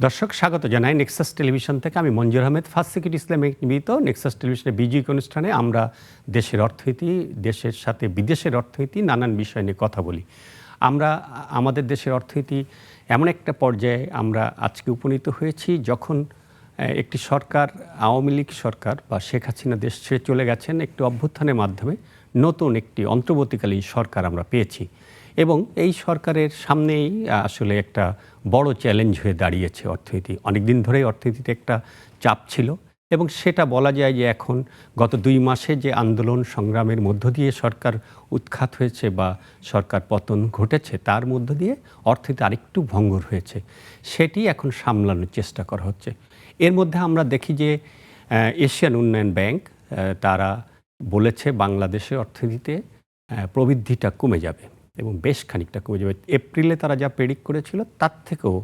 দর্শক স্বাগত জানাই নেক্সাস টেলিভিশন থেকে। আমি মঞ্জুর আহমেদ। ফার্স্ট সিকিউরিটি ইসলামে নিবেদিত নেক্সাস টেলিভিশনের বিজয়ী অনুষ্ঠানে আমরা দেশের অর্থনীতি, দেশের সাথে বিদেশের অর্থনীতি, নানান বিষয় নিয়ে কথা বলি। আমরা আমাদের দেশের অর্থনীতি এমন একটা পর্যায়ে আমরা আজকে উপনীত হয়েছি যখন একটি সরকার, আওয়ামী লীগ সরকার বা শেখ হাসিনা দেশ ছেড়ে চলে গেছেন, একটি অভ্যুত্থানের মাধ্যমে নতুন একটি অন্তর্বর্তীকালীন সরকার আমরা পেয়েছি এবং এই সরকারের সামনেই আসলে একটা বড় চ্যালেঞ্জ হয়ে দাঁড়িয়েছে অর্থনীতি। অনেকদিন ধরেই অর্থনীতিতে একটা চাপ ছিল এবং সেটা বলা যায় যে এখন গত 2 মাসে যে আন্দোলন সংগ্রামের মধ্য দিয়ে সরকার উৎখাত হয়েছে বা সরকার পতন ঘটেছে, তার মধ্য দিয়ে অর্থনীতি আরেকটু ভঙ্গুর হয়েছে। সেটি এখন সামলানোর চেষ্টা করা হচ্ছে। এর মধ্যে আমরা দেখি যে এশিয়ান উন্নয়ন ব্যাংক তারা বলেছে বাংলাদেশের অর্থনীতিতে প্রবৃদ্ধিটা কমে যাবে এবং বেশ খানিকটা কমে যাবে। এপ্রিলে তারা যা প্রেডিক্ট করেছিল তার থেকেও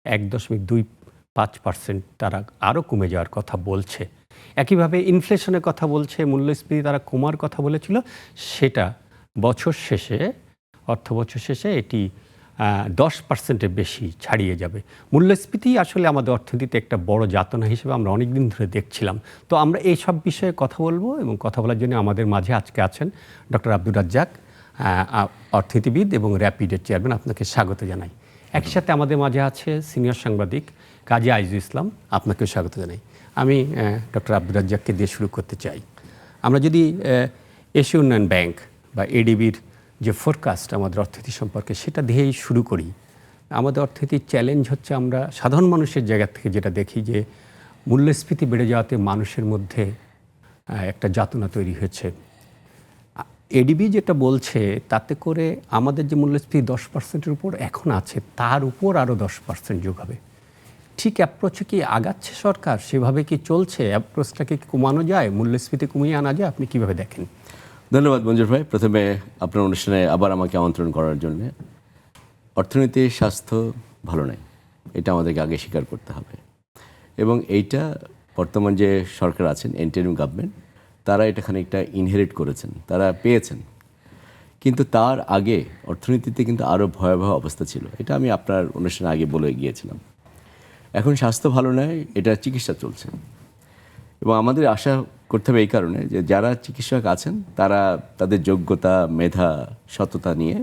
1.25% তারা আরও কমে যাওয়ার কথা বলছে। একইভাবে ইনফ্লেশনের কথা বলছে, মূল্যস্ফীতি তারা কমার কথা বলেছিল, সেটা বছর শেষে, অর্থ বছর শেষে এটি 10%-এর বেশি ছাড়িয়ে যাবে। মূল্যস্ফীতি আসলে আমাদের অর্থনীতিতে একটা বড় যাতনা হিসেবে আমরা অনেক দিন ধরে দেখছিলাম। তো আমরা এই সব বিষয়ে কথা বলবো এবং কথা বলার জন্য আমাদের মাঝে আজকে আছেন ডক্টর আব্দুর রাজ্জাক, অর্থনীতিবিদ এবং র্যাপিডের চেয়ারম্যান। আপনাকে স্বাগত জানাই। একই সাথে আমাদের মাঝে আছে সিনিয়র সাংবাদিক কাজী আইজুল ইসলাম, আপনাকেও স্বাগত জানাই। আমি ডক্টর আব্দুর রাজ্জাককে দিয়ে শুরু করতে চাই। আমরা যদি এশিয়া উন্নয়ন ব্যাংক বা এডিবির যে ফোরকাস্ট আমাদের অর্থনীতি সম্পর্কে, সেটা দিয়েই শুরু করি। আমাদের অর্থনীতির চ্যালেঞ্জ হচ্ছে, আমরা সাধারণ মানুষের জায়গা থেকে যেটা দেখি যে মূল্যস্ফীতি বেড়ে যাওয়াতে মানুষের মধ্যে একটা যাতনা তৈরি হয়েছে। এডিবি যেটা বলছে তাতে করে আমাদের যে মূল্যস্ফীতি 10%-এর উপর এখন আছে, তার উপর আরও 10% যোগ হবে। ঠিক অ্যাপ্রোচে কি আগাচ্ছে সরকার? সেভাবে কি চলছে? অ্যাপ্রোচটাকে কি কমানো যায়, মূল্যস্ফীতি কমিয়ে আনা যায়? আপনি কীভাবে দেখেন? ধন্যবাদ মঞ্জুর ভাই, প্রথমে আপনার অনুষ্ঠানে আবার আমাকে আমন্ত্রণ করার জন্য। অর্থনীতির স্বাস্থ্য ভালো নেই, এটা আমাদেরকে আগে স্বীকার করতে হবে এবং এইটা বর্তমান যে সরকার আছেন, ইন্টারিম গভর্নমেন্ট, তারা এটা খানিকটা ইনহেরিট করেছেন, তারা পেয়েছেন। কিন্তু তার আগে অর্থনীতিতে কিন্তু আরও ভয়াবহ অবস্থা ছিল, এটা আমি আপনার অনুষ্ঠানে আগে বলে গিয়েছিলাম। এখন স্বাস্থ্য ভালো নয়, এটা চিকিৎসা চলছে এবং আমাদের আশা করতে হবে এই কারণে যে যারা চিকিৎসক আছেন তারা তাদের যোগ্যতা, মেধা, সততা নিয়ে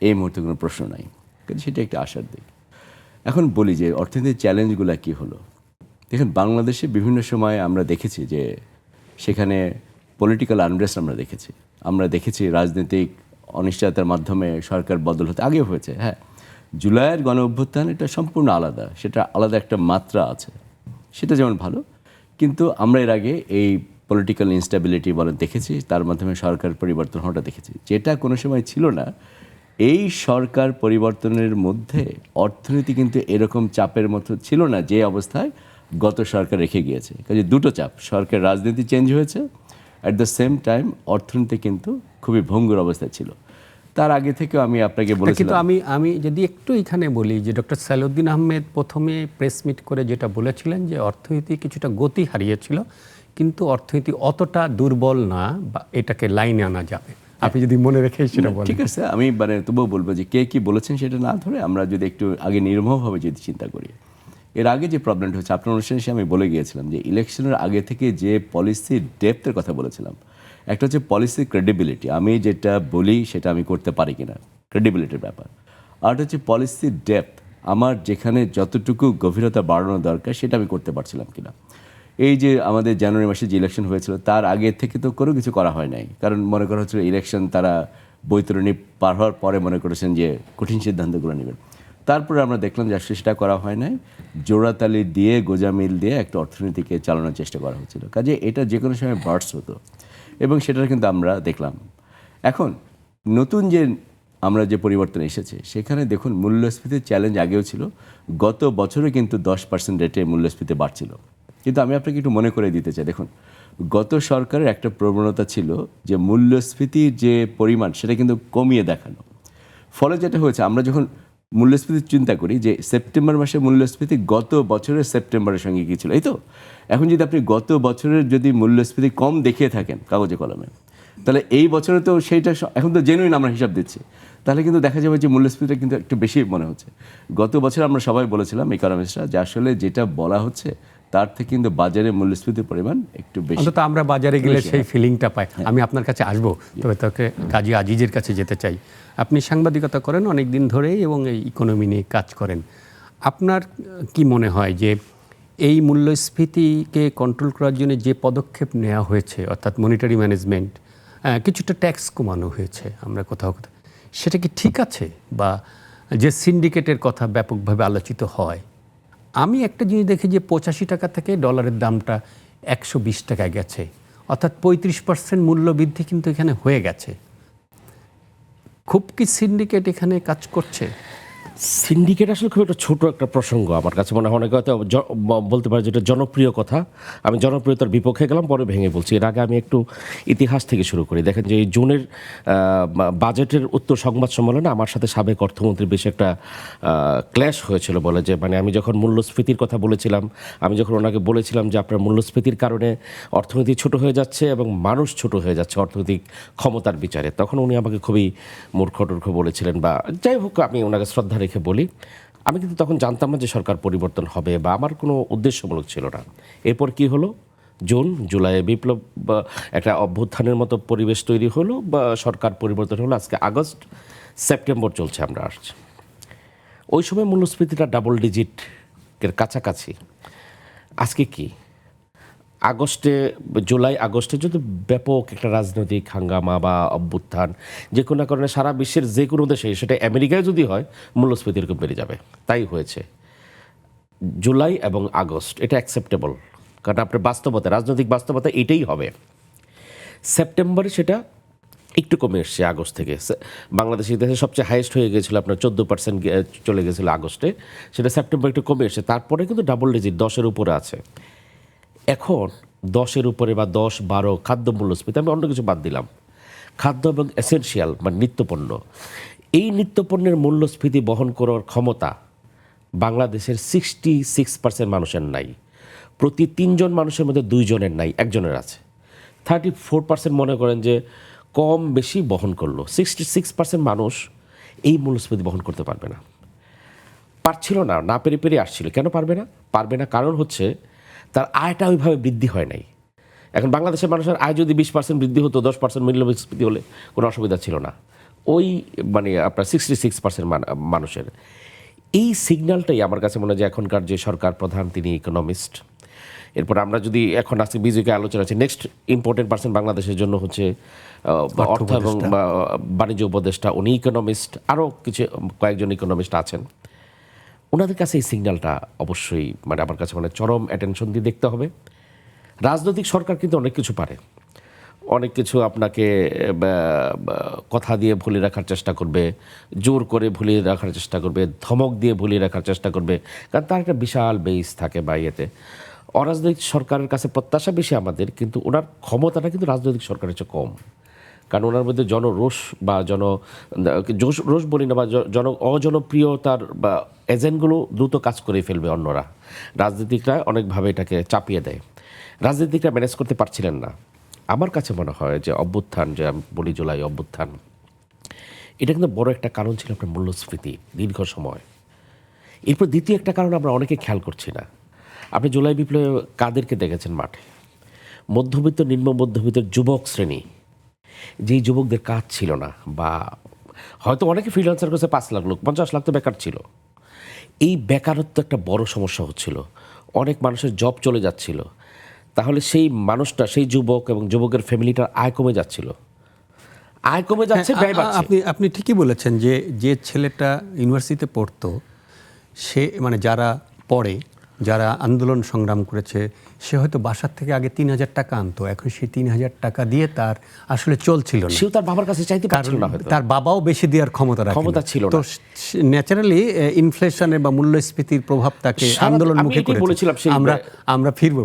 এই মুহূর্তে কোনো প্রশ্ন নাই, কিন্তু সেটা একটা আশার দিক। এখন বলি যে অর্থনীতির চ্যালেঞ্জগুলো কী হলো। দেখুন, বাংলাদেশে বিভিন্ন সময় আমরা দেখেছি যে সেখানে পলিটিক্যাল আনরেস্ট আমরা দেখেছি রাজনৈতিক অনিশ্চয়তার মাধ্যমে সরকার বদল হতে আগেও হয়েছে। হ্যাঁ, জুলাইয়ের গণ অভ্যুত্থান এটা সম্পূর্ণ আলাদা, সেটা আলাদা একটা মাত্রা আছে, সেটা যেমন ভালো। কিন্তু আমরা এর আগে এই পলিটিক্যাল ইনস্টেবিলিটি বলে দেখেছি, তার মাধ্যমে সরকার পরিবর্তন হওয়াটা দেখেছি, যেটা কোনো সময় ছিল না। এই সরকার পরিবর্তনের মধ্যে অর্থনীতি কিন্তু এরকম চাপের মতো ছিল না যে অবস্থায় গত সরকার রেখে গিয়েছে। কাজে দুটো চাপ, সরকার রাজনীতি চেঞ্জ হয়েছে, অ্যাট দ্য সেম টাইম অর্থনীতি কিন্তু খুবই ভঙ্গুর অবস্থায় ছিল। তার আগে থেকেও আমি আপনাকে বলেছিলাম। কিন্তু আমি যদি একটু এখানে বলি যে ডক্টর সালাউদ্দিন আহমেদ প্রথমে প্রেস মিট করে যেটা বলেছিলেন যে অর্থনীতি কিছুটা গতি হারিয়েছিল, কিন্তু অর্থনীতি অতটা দুর্বল না, বা এটাকে লাইনে আনা যাবে। আপনি যদি মনে রেখে সেটা বলেন। ঠিক আছে, আমি তবুও বলবো যে কে কী বলেছেন সেটা না ধরে আমরা যদি একটু আগে নির্মমভাবে যদি চিন্তা করি। এর আগে যে প্রবলেমটা হচ্ছে, আপনার অনুষ্ঠানে আমি বলে গিয়েছিলাম যে ইলেকশনের আগে থেকে যে পলিসির ডেপথের কথা বলেছিলাম, একটা হচ্ছে পলিসি ক্রেডিবিলিটি, আমি যেটা বলি সেটা আমি করতে পারি কিনা, ক্রেডিবিলিটির ব্যাপার। আর হচ্ছে পলিসি ডেপথ, আমার যেখানে যতটুকু গভীরতা বাড়ানো দরকার সেটা আমি করতে পারছিলাম কিনা। এই যে আমাদের জানুয়ারি মাসে যে ইলেকশন হয়েছিল তার আগে থেকে তো কোনো কিছু করা হয় নাই, কারণ মনে করা হচ্ছিল ইলেকশন তারা বৈতরণী পার হওয়ার পরে মনে করেছেন যে কঠিন সিদ্ধান্তগুলো নেবেন। তারপরে আমরা দেখলাম যে আসলে সেটা করা হয় নাই, জোড়াতালি দিয়ে, গোজামিল দিয়ে একটা অর্থনীতিকে চালানোর চেষ্টা করা হচ্ছিল। কাজে এটা যে কোনো সময় বার্স্ট হতো এবং সেটা কিন্তু আমরা দেখলাম। এখন নতুন যে আমরা যে পরিবর্তন এসেছে সেখানে দেখুন, মূল্যস্ফীতির চ্যালেঞ্জ আগেও ছিল, গত বছরে কিন্তু 10% রেটে মূল্যস্ফীতি বাড়ছিল। কিন্তু আমি আপনাকে একটু মনে করে দিতে চাই, দেখুন গত সরকারের একটা প্রবণতা ছিল যে মূল্যস্ফীতির যে পরিমাণ সেটা কিন্তু কমিয়ে দেখানো। ফলে যেটা হয়েছে, আমরা যখন মূল্যস্ফীতির চিন্তা করি যে সেপ্টেম্বর মাসে মূল্যস্ফীতি গত বছরের সেপ্টেম্বরের সঙ্গে কী ছিল, এই তো এখন যদি আপনি গত বছরের যদি মূল্যস্ফীতি কম দেখিয়ে থাকেন কাগজে কলমে, তাহলে এই বছরে তো সেইটা এখন তো জেনুইন আমরা হিসাব দিচ্ছি, তাহলে কিন্তু দেখা যাবে যে মূল্যস্ফীতিটা কিন্তু একটু বেশি মনে হচ্ছে। গত বছর আমরা সবাই বলেছিলাম ইকোনমিস্টরা যে আসলে যেটা বলা হচ্ছে তার থেকে কিন্তু বাজারে মূল্যস্ফীতির পরিমাণ একটু বেশি। অন্তত আমরা বাজারে গেলে সেই ফিলিংটা পাই। আমি আপনার কাছে আসবো, তবে তাকে কাজী আজিজের কাছে যেতে চাই। আপনি সাংবাদিকতা করেন অনেক দিন ধরেই এবং এই ইকোনমি নিয়ে কাজ করেন। আপনার কি মনে হয় যে এই মূল্যস্ফীতিকে কন্ট্রোল করার জন্য যে পদক্ষেপ নেওয়া হয়েছে, অর্থাৎ মনিটারি ম্যানেজমেন্ট, কিছুটা ট্যাক্স কমানো হয়েছে, আমরা কোথাও কোথাও, সেটা কি ঠিক আছে? বা যে সিন্ডিকেটের কথা ব্যাপকভাবে আলোচিত হয়, আমি একটা জিনিস দেখি যে 85 টাকা থেকে ডলারের দামটা 120 টাকায় গেছে, অর্থাৎ 35% মূল্য বৃদ্ধি কিন্তু এখানে হয়ে গেছে। খুব কি সিন্ডিকেট এখানে কাজ করছে? সিন্ডিকেট আসলে খুব একটা ছোট একটা প্রসঙ্গ আমার কাছে মনে হয়। অনেকে হয়তো বলতে পারে যেটা জনপ্রিয় কথা, আমি জনপ্রিয়তার বিপক্ষে গেলাম, পরে ভেঙে বলছি। এর আগে আমি একটু ইতিহাস থেকে শুরু করি। দেখেন যে এই জুনের বাজেটের উত্তর সংবাদ সম্মেলনে আমার সাথে সাবেক অর্থমন্ত্রীর বেশ একটা ক্ল্যাশ হয়েছিল, বলে যে মানে আমি যখন মূল্যস্ফীতির কথা বলেছিলাম, আমি যখন ওনাকে বলেছিলাম যে আপনার মূল্যস্ফীতির কারণে অর্থনীতি ছোট হয়ে যাচ্ছে এবং মানুষ ছোট হয়ে যাচ্ছে অর্থনৈতিক ক্ষমতার বিচারে, তখন উনি আমাকে খুবই মূর্খ টূর্খ বলেছিলেন। বা যাই হোক, আমি ওনাকে শ্রদ্ধা রেখে বলি, আমি কিন্তু তখন জানতাম না যে সরকার পরিবর্তন হবে, বা আমার কোনো উদ্দেশ্যমূলক ছিল না। এরপর কি হলো, জুন জুলাইয়ে বিপ্লব বা একটা অভ্যুত্থানের মতো পরিবেশ তৈরি হলো, বা সরকার পরিবর্তন হলো। আজকে আগস্ট সেপ্টেম্বর চলছে, আমরা আসছি। ওই সময় মূল্যস্ফীতিটা ডাবল ডিজিটের কাছাকাছি। আজকে কি আগস্টে, জুলাই আগস্টে যদি ব্যাপক একটা রাজনৈতিক হাঙ্গামা বা অভ্যুত্থান যে কোনো কারণে সারা বিশ্বের যে কোনো দেশে, সেটা আমেরিকায় যদি হয়, মূল্যস্ফীতি এরকম বেড়ে যাবে। তাই হয়েছে জুলাই এবং আগস্ট, এটা অ্যাকসেপ্টেবল, কারণ আপনার বাস্তবতা, রাজনৈতিক বাস্তবতা এটাই হবে। সেপ্টেম্বরে সেটা একটু কমে এসছে আগস্ট থেকে। বাংলাদেশের ইতিহাসে সবচেয়ে হাইয়েস্ট হয়ে গেছিলো, আপনার 14% চলে গেছিলো আগস্টে, সেটা সেপ্টেম্বর একটু কমে এসছে। তারপরে কিন্তু ডাবল ডিজিট 10-এর উপরে আছে। এখন 10-এর উপরে বা 10-12 খাদ্য মূল্যস্ফীতি, আমি অন্য কিছু বাদ দিলাম, খাদ্য এবং এসেনশিয়াল মানে নিত্যপণ্য, এই নিত্যপণ্যের মূল্যস্ফীতি বহন করার ক্ষমতা বাংলাদেশের 66% মানুষের নাই। প্রতি 3 জন মানুষের মধ্যে 2 জনের নাই, একজনের আছে। 34% মনে করেন যে কম বেশি বহন করলো। 66% মানুষ এই মূল্যস্ফীতি বহন করতে পারবে না, পারছিল না, না পেরে পেরে আসছিল। কেন পারবে না? পারবে না কারণ হচ্ছে তার আয়টা ওইভাবে বৃদ্ধি হয় নাই। এখন বাংলাদেশের মানুষের আয় যদি 20% বৃদ্ধি হতো, 10% মূল্যস্ফীতি হলে কোনো অসুবিধা ছিল না। ওই মানে আপনার 66% মানুষের এই সিগন্যালটাই আমার কাছে মনে হয় যে এখনকার যে সরকার প্রধান, তিনি ইকোনমিস্ট। এরপর আমরা যদি এখন আজকে বিজয়কে আলোচনা আছে, নেক্সট ইম্পর্টেন্ট পার্সন বাংলাদেশের জন্য হচ্ছে অর্থ এবং বাণিজ্য উপদেষ্টা, উনি ইকোনমিস্ট, আরও কয়েকজন ইকোনমিস্ট আছেন। ওনাদের কাছে এই সিগন্যালটা অবশ্যই মানে আমার কাছে মানে চরম অ্যাটেনশন দিয়ে দেখতে হবে। রাজনৈতিক সরকার কিন্তু অনেক কিছু পারে, অনেক কিছু আপনাকে কথা দিয়ে ভুলিয়ে রাখার চেষ্টা করবে, জোর করে ভুলিয়ে রাখার চেষ্টা করবে, ধমক দিয়ে ভুলিয়ে রাখার চেষ্টা করবে, কারণ তার একটা বিশাল বেস থাকে বা ইয়েতে। অরাজনৈতিক সরকারের কাছে প্রত্যাশা বেশি আমাদের, কিন্তু ওনার ক্ষমতাটা কিন্তু রাজনৈতিক সরকারের চেয়ে কম, কারণ ওনার মধ্যে জনরোষ বা রোষ বলি না, বা অজনপ্রিয়তার বা এজেন্টগুলো দ্রুত কাজ করে ফেলবে অন্যরা। রাজনীতিকরা অনেকভাবে এটাকে চাপিয়ে দেয়, রাজনীতিকরা ম্যানেজ করতে পারছিলেন না। আমার কাছে মনে হয় যে অভ্যুত্থান, যে আমি বলি জুলাই অভ্যুত্থান, এটা কিন্তু বড় একটা কারণ ছিল আপনার মূল্যস্ফীতি দীর্ঘ সময়। এরপর দ্বিতীয় একটা কারণ আমরা অনেকে খেয়াল করছি না। আপনি জুলাই বিপ্লবে কাদেরকে দেখেছেন মাঠে? মধ্যবিত্ত, নিম্ন মধ্যবিত্তের যুবক শ্রেণী, যেই যুবকদের কাজ ছিল না, বা হয়তো অনেকে ফ্রিল্যান্সার করছে 5 লাখ লোক, 50 লাখ তো বেকার ছিল। এই বেকারত্ব একটা বড় সমস্যা হচ্ছিল, অনেক মানুষের জব চলে যাচ্ছিল। তাহলে সেই মানুষটা, সেই যুবক এবং যুবকের ফ্যামিলিটার আয় কমে যাচ্ছিল, আয় কমে যাচ্ছে, ব্যয় বাড়ছে। আপনি ঠিকই বলেছেন যে যে ছেলেটা ইউনিভার্সিটিতে পড়তো, সে মানে যারা পড়ে, যারা আন্দোলন সংগ্রাম করেছে, সে হয়তো বাসার থেকে আগে 3,000 টাকা আনতো, এখন সে 3,000 টাকা দিয়ে তার আসলে চলছিল না। সেও তার বাবার কাছে চাইতে পারছিল না, তার বাবাও বেশি দেওয়ার ক্ষমতা ছিল না। তো ন্যাচারালি ইনফ্লেশনের বা মূল্যস্ফীতির প্রভাব তাকে আন্দোলন মুখে করেছে। আমরা ফিরবো,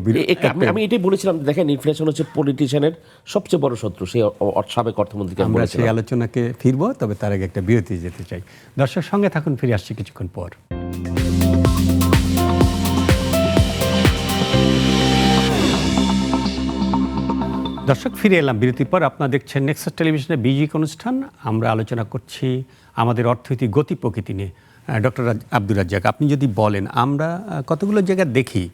আমি এটাই বলেছিলাম। দেখেন, ইনফ্লেশন হচ্ছে পলিটিশিয়ানের সবচেয়ে বড় শত্রু, সেই সাবেক অর্থমন্ত্রীকে আমরা সেই আলোচনাকে ফিরবো, তবে তার আগে একটা বিরতি যেতে চাই। দর্শক সঙ্গে থাকুন, ফিরে আসছি কিছুক্ষণ পর। দর্শক, ফিরে এলাম বিরতির পর। আপনারা দেখছেন নেক্সাস টেলিভিশনে বিজিক অনুষ্ঠান। আমরা আলোচনা করছি আমাদের অর্থনৈতিক গতি প্রকৃতি নিয়ে। ডক্টর আব্দুর রাজ্জাক, আপনি যদি বলেন, আমরা কতগুলো জায়গায় দেখি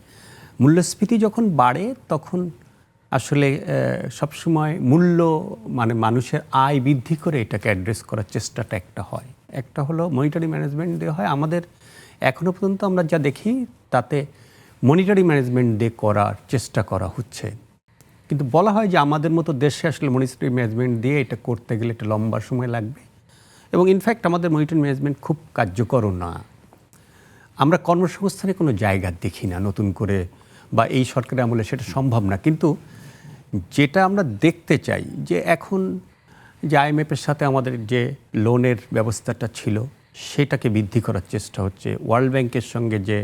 মূল্যস্ফীতি যখন বাড়ে তখন আসলে সবসময় মূল্য মানে মানুষের আয় বৃদ্ধি করে এটাকে অ্যাড্রেস করার চেষ্টাটা একটা হয়। একটা হলো মনিটারি ম্যানেজমেন্ট দিয়ে হয়। আমাদের এখনও পর্যন্ত আমরা যা দেখি তাতে মনিটারি ম্যানেজমেন্ট দিয়ে করার চেষ্টা করা হচ্ছে, কিন্তু বলা হয় যে আমাদের মতো দেশে আসলে মনিটারি ম্যানেজমেন্ট দিয়ে এটা করতে গেলে একটা লম্বা সময় লাগবে, এবং ইনফ্যাক্ট আমাদের মনিটারি ম্যানেজমেন্ট খুব কার্যকরও না। আমরা কর্মসংস্থানে কোনো জায়গা দেখি না নতুন করে, বা এই সরকারের আমলে সেটা সম্ভব না। কিন্তু যেটা আমরা দেখতে চাই যে এখন যে আইএমএফের সাথে আমাদের যে লোনের ব্যবস্থাটা ছিল সেটাকে বৃদ্ধি করার চেষ্টা হচ্ছে, ওয়ার্ল্ড ব্যাংকের সঙ্গে যে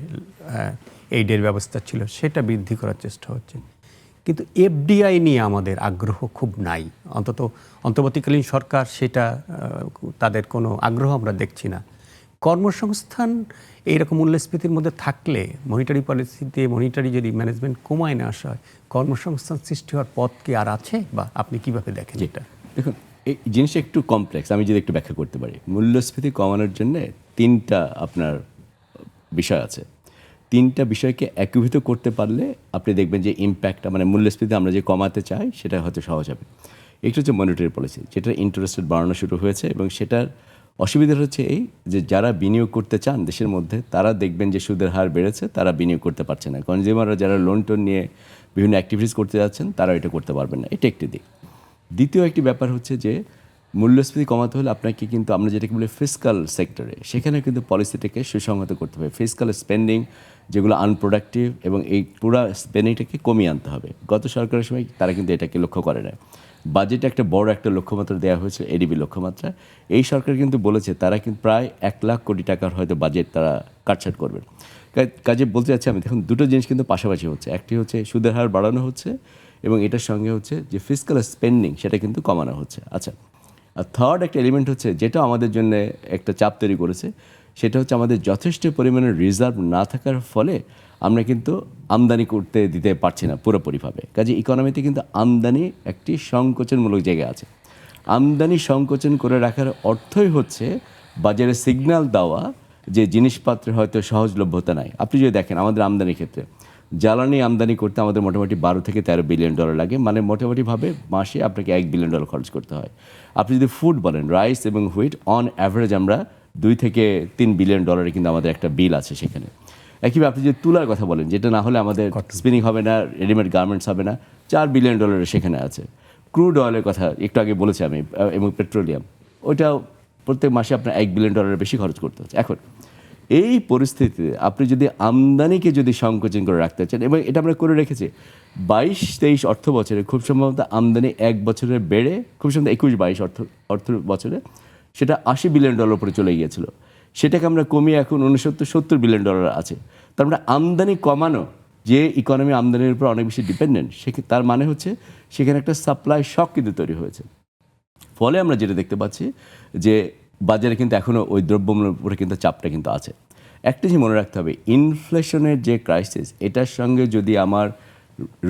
এইডের ব্যবস্থা ছিল সেটা বৃদ্ধি করার চেষ্টা হচ্ছে, কিন্তু এফডিআই নিয়ে আমাদের আগ্রহ খুব নাই। অন্তত অন্তর্বর্তীকালীন সরকার সেটা তাদের কোনো আগ্রহ আমরা দেখছি না। কর্মসংস্থান এইরকম মূল্যস্ফীতির মধ্যে থাকলে মনিটারি পলিসিতে মনিটারি যদি ম্যানেজমেন্ট কমায় না আসা হয়, কর্মসংস্থান সৃষ্টি হওয়ার পথ কি আর আছে, বা আপনি কিভাবে দেখেন এটা? দেখুন, এই জিনিসটা একটু কমপ্লেক্স, আমি যদি একটু ব্যাখ্যা করতে পারি। মূল্যস্ফীতি কমানোর জন্য তিনটা আপনার বিষয় আছে। তিনটা বিষয়কে একীভূত করতে পারলে আপনি দেখবেন যে ইম্প্যাক্টটা, মানে মূল্যস্ফীতি আমরা যে কমাতে চাই সেটা হয়তো সহজ হবে। একটু হচ্ছে মনিটারি পলিসি, যেটা ইন্টারেস্ট রেট বাড়ানো শুরু হয়েছে, এবং সেটার অসুবিধা হচ্ছে এই যে যারা বিনিয়োগ করতে চান দেশের মধ্যে, তারা দেখবেন যে সুদের হার বেড়েছে, তারা বিনিয়োগ করতে পারছে না। কনজিউমাররা যারা লোন টোন নিয়ে বিভিন্ন অ্যাক্টিভিটিস করতে যাচ্ছেন তারা এটা করতে পারবেন না। এটা একটি দিক। দ্বিতীয় একটি ব্যাপার হচ্ছে যে মূল্যস্ফীতি কমাতে হলে আপনাকে কিন্তু, আমরা যেটাকে বলি ফিসকাল সেক্টরে, সেখানে কিন্তু পলিসিটাকে সুসংহত করতে হবে। ফিসকাল স্পেন্ডিং যেগুলো আনপ্রোডাক্টিভ, এবং এই পুরো স্পেন্ডিংটাকে কমিয়ে আনতে হবে। গত সরকারের সময় তারা কিন্তু এটাকে লক্ষ্য করে না। বাজেটে একটা বড় একটা লক্ষ্যমাত্রা দেওয়া হয়েছিল, এডিবি লক্ষ্যমাত্রা। এই সরকার কিন্তু বলেছে তারা কিন্তু প্রায় 1 লাখ কোটি টাকার হয়তো বাজেট তারা কাটছাট করবেন। কাজে বলতে চাচ্ছি আমি, দেখুন দুটো জিনিস কিন্তু পাশাপাশি হচ্ছে। একটি হচ্ছে সুদের হার বাড়ানো হচ্ছে, এবং এটার সঙ্গে হচ্ছে যে ফিসকাল স্পেন্ডিং সেটা কিন্তু কমানো হচ্ছে। আচ্ছা, আর থার্ড একটা এলিমেন্ট হচ্ছে যেটা আমাদের জন্য একটা চাপ তৈরি করেছে, সেটা হচ্ছে আমাদের যথেষ্ট পরিমাণে রিজার্ভ না থাকার ফলে আমরা কিন্তু আমদানি করতে দিতে পারছি না পুরোপুরিভাবে। কাজে ইকোনমিতে কিন্তু আমদানি একটি সংকোচনমূলক জায়গায় আছে। আমদানি সংকোচন করে রাখার অর্থই হচ্ছে বাজারে সিগন্যাল দেওয়া যে জিনিসপত্রের হয়তো সহজলভ্যতা নাই। আপনি যদি দেখেন আমাদের আমদানির ক্ষেত্রে, জ্বালানি আমদানি করতে আমাদের মোটামুটি 12 থেকে 13 বিলিয়ন ডলার লাগে, মানে মোটামুটিভাবে মাসে আপনাকে 1 বিলিয়ন ডলার খরচ করতে হয়। আপনি যদি ফুড বলেন, রাইস এবং হুইট, অন অ্যাভারেজ আমরা 2 থেকে 3 বিলিয়ন ডলারে কিন্তু আমাদের একটা বিল আছে সেখানে। একইভাবে আপনি যদি তুলার কথা বলেন, যেটা না হলে আমাদের স্পিনিং হবে না, রেডিমেড গার্মেন্টস হবে না, 4 বিলিয়ন ডলারের সেখানে আছে। ক্রুড অয়েলের কথা একটু আগে বলেছি আমি, এবং পেট্রোলিয়াম, ওইটাও প্রত্যেক মাসে আপনার 1 বিলিয়ন ডলারের বেশি খরচ করতে হচ্ছে। এখন এই পরিস্থিতিতে আপনি যদি আমদানিকে যদি সংকোচন করে রাখতে চান, এবং এটা আমরা করে রেখেছি 22-23 অর্থ বছরে, খুব সম্ভবত আমদানি এক বছরে বেড়ে খুব সম্ভবত 21-22 অর্থ বছরে সেটা 80 বিলিয়ন ডলার উপরে চলে গিয়েছিল। সেটাকে আমরা কমিয়ে এখন 69-70 বিলিয়ন ডলার আছে। তার মানে আমদানি কমানো, যে ইকোনমি আমদানির উপর অনেক বেশি ডিপেন্ডেন্ট, তার মানে হচ্ছে সেখানে একটা সাপ্লাই শক কিন্তু তৈরি হয়েছে। ফলে আমরা যেটা দেখতে পাচ্ছি যে বাজারে কিন্তু এখনও ওই দ্রব্যমূল্যের উপরে কিন্তু চাপটা কিন্তু আছে। একটা জিনিস মনে রাখতে হবে, ইনফ্লেশনের যে ক্রাইসিস, এটার সঙ্গে যদি আমার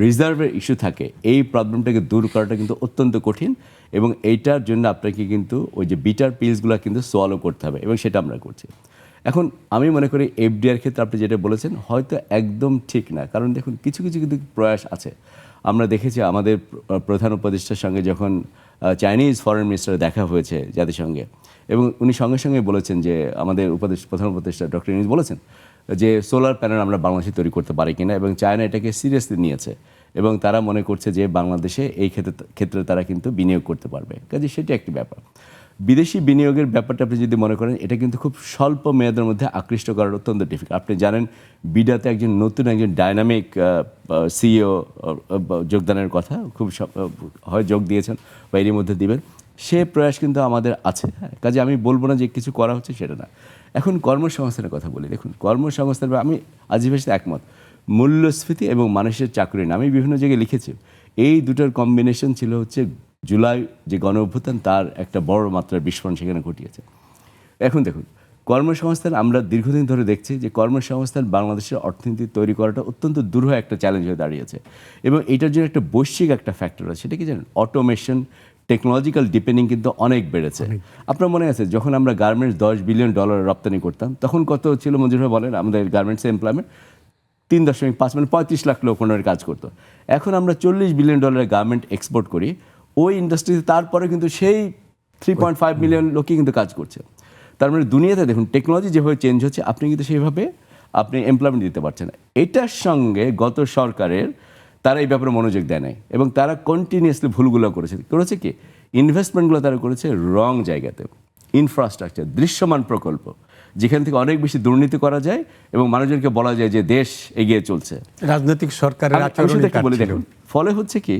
রিজার্ভের ইস্যু থাকে, এই প্রবলেমটাকে দূর করাটা কিন্তু অত্যন্ত কঠিন, এবং এইটার জন্য আপনাকে কিন্তু ওই যে বিটার পিলসগুলো কিন্তু সোয়ালো করতে হবে, এবং সেটা আমরা করছি। এখন আমি মনে করি এফডিআর ক্ষেত্রে আপনি যেটা বলেছেন হয়তো একদম ঠিক না, কারণ দেখুন কিছু কিছু কিন্তু প্রয়াস আছে। আমরা দেখেছি আমাদের প্রধান উপদেষ্টার সঙ্গে যখন চাইনিজ ফরেন মিনিস্টার দেখা হয়েছে জাতিসংঘে, এবং উনি সঙ্গে সঙ্গে বলেছেন যে আমাদের প্রধান উপদেষ্টা ডক্টর ইউনূস বলেছেন যে সোলার প্যানেল আমরা বাংলাদেশে তৈরি করতে পারি কিনা, এবং চায়না এটাকে সিরিয়াসলি নিয়েছে, এবং তারা মনে করছে যে বাংলাদেশে এই ক্ষেত্রে তারা কিন্তু বিনিয়োগ করতে পারবে। কাজে সেটা একটি ব্যাপার। বিদেশি বিনিয়োগের ব্যাপারটা আপনি যদি মনে করেন, এটা কিন্তু খুব স্বল্প মেয়াদের মধ্যে আকৃষ্ট করার অত্যন্ত ডিফিকাল্ট। আপনি জানেন বিডাতে একজন ডাইনামিক সিইও যোগদানের কথা, খুব হয় যোগ দিয়েছেন বা এরই মধ্যে দিবেন, সে প্রয়াস কিন্তু আমাদের আছে। হ্যাঁ, কাজে আমি বলবো না যে কিছু করা হচ্ছে সেটা না। এখন কর্মসংস্থানের কথা বলি, দেখুন কর্মসংস্থান আমি আজিবের সাথে একমত। মূল্যস্ফীতি এবং মানুষের চাকরি না, আমি বিভিন্ন জায়গায় লিখেছি, এই দুটোর কম্বিনেশন ছিল হচ্ছে জুলাই যে গণ অভ্যুত্থান, তার একটা বড় মাত্রার বিস্ফোরণ সেখানে ঘটিয়েছে। এখন দেখুন কর্মসংস্থান আমরা দীর্ঘদিন ধরে দেখছি যে কর্মসংস্থান বাংলাদেশের অর্থনীতি তৈরি করাটা অত্যন্ত দুরূহ একটা চ্যালেঞ্জ হয়ে দাঁড়িয়েছে এবং এটার জন্য একটা বৈশ্বিক একটা ফ্যাক্টর আছে, সেটা কি জানেন? অটোমেশন, টেকনোলজিক্যাল ডিপেন্ডিং কিন্তু অনেক বেড়েছে। আপনার মনে আছে যখন আমরা গার্মেন্টস $10 বিলিয়ন রপ্তানি করতাম, তখন কত ছিল মঞ্জুর ভাই বলেন? আমাদের গার্মেন্টসে এমপ্লয়মেন্ট 3.5 মানে 35 লাখ লোক ওনার কাজ করতো। এখন আমরা $40 বিলিয়ন গার্মেন্ট এক্সপোর্ট করি ওই ইন্ডাস্ট্রিতে, তারপরে কিন্তু সেই 3.5 মিলিয়ন লোকই কিন্তু কাজ করছে। তার মানে দুনিয়াতে দেখুন টেকনোলজি যেভাবে চেঞ্জ হচ্ছে, আপনি কিন্তু সেইভাবে আপনি এমপ্লয়মেন্ট দিতে পারছেন না। এটার সঙ্গে গত সরকারের তারা এই ব্যাপারে মনোযোগ দেয় নাই এবং তারা কন্টিনিউয়াসলি ভুলগুলো করেছে কি ইনভেস্টমেন্টগুলো তারা করেছে রং জায়গাতে। ইনফ্রাস্ট্রাকচার, দৃশ্যমান প্রকল্প, যেখান থেকে অনেক বেশি দুর্নীতি করা যায় এবং মানুষজনকে বলা যায় যে দেশ এগিয়ে চলছে। রাজনৈতিক সরকারের আমি আচরণের শুধু একটু বলে কাজ ছিল। দেখুন, ফলে হচ্ছে কি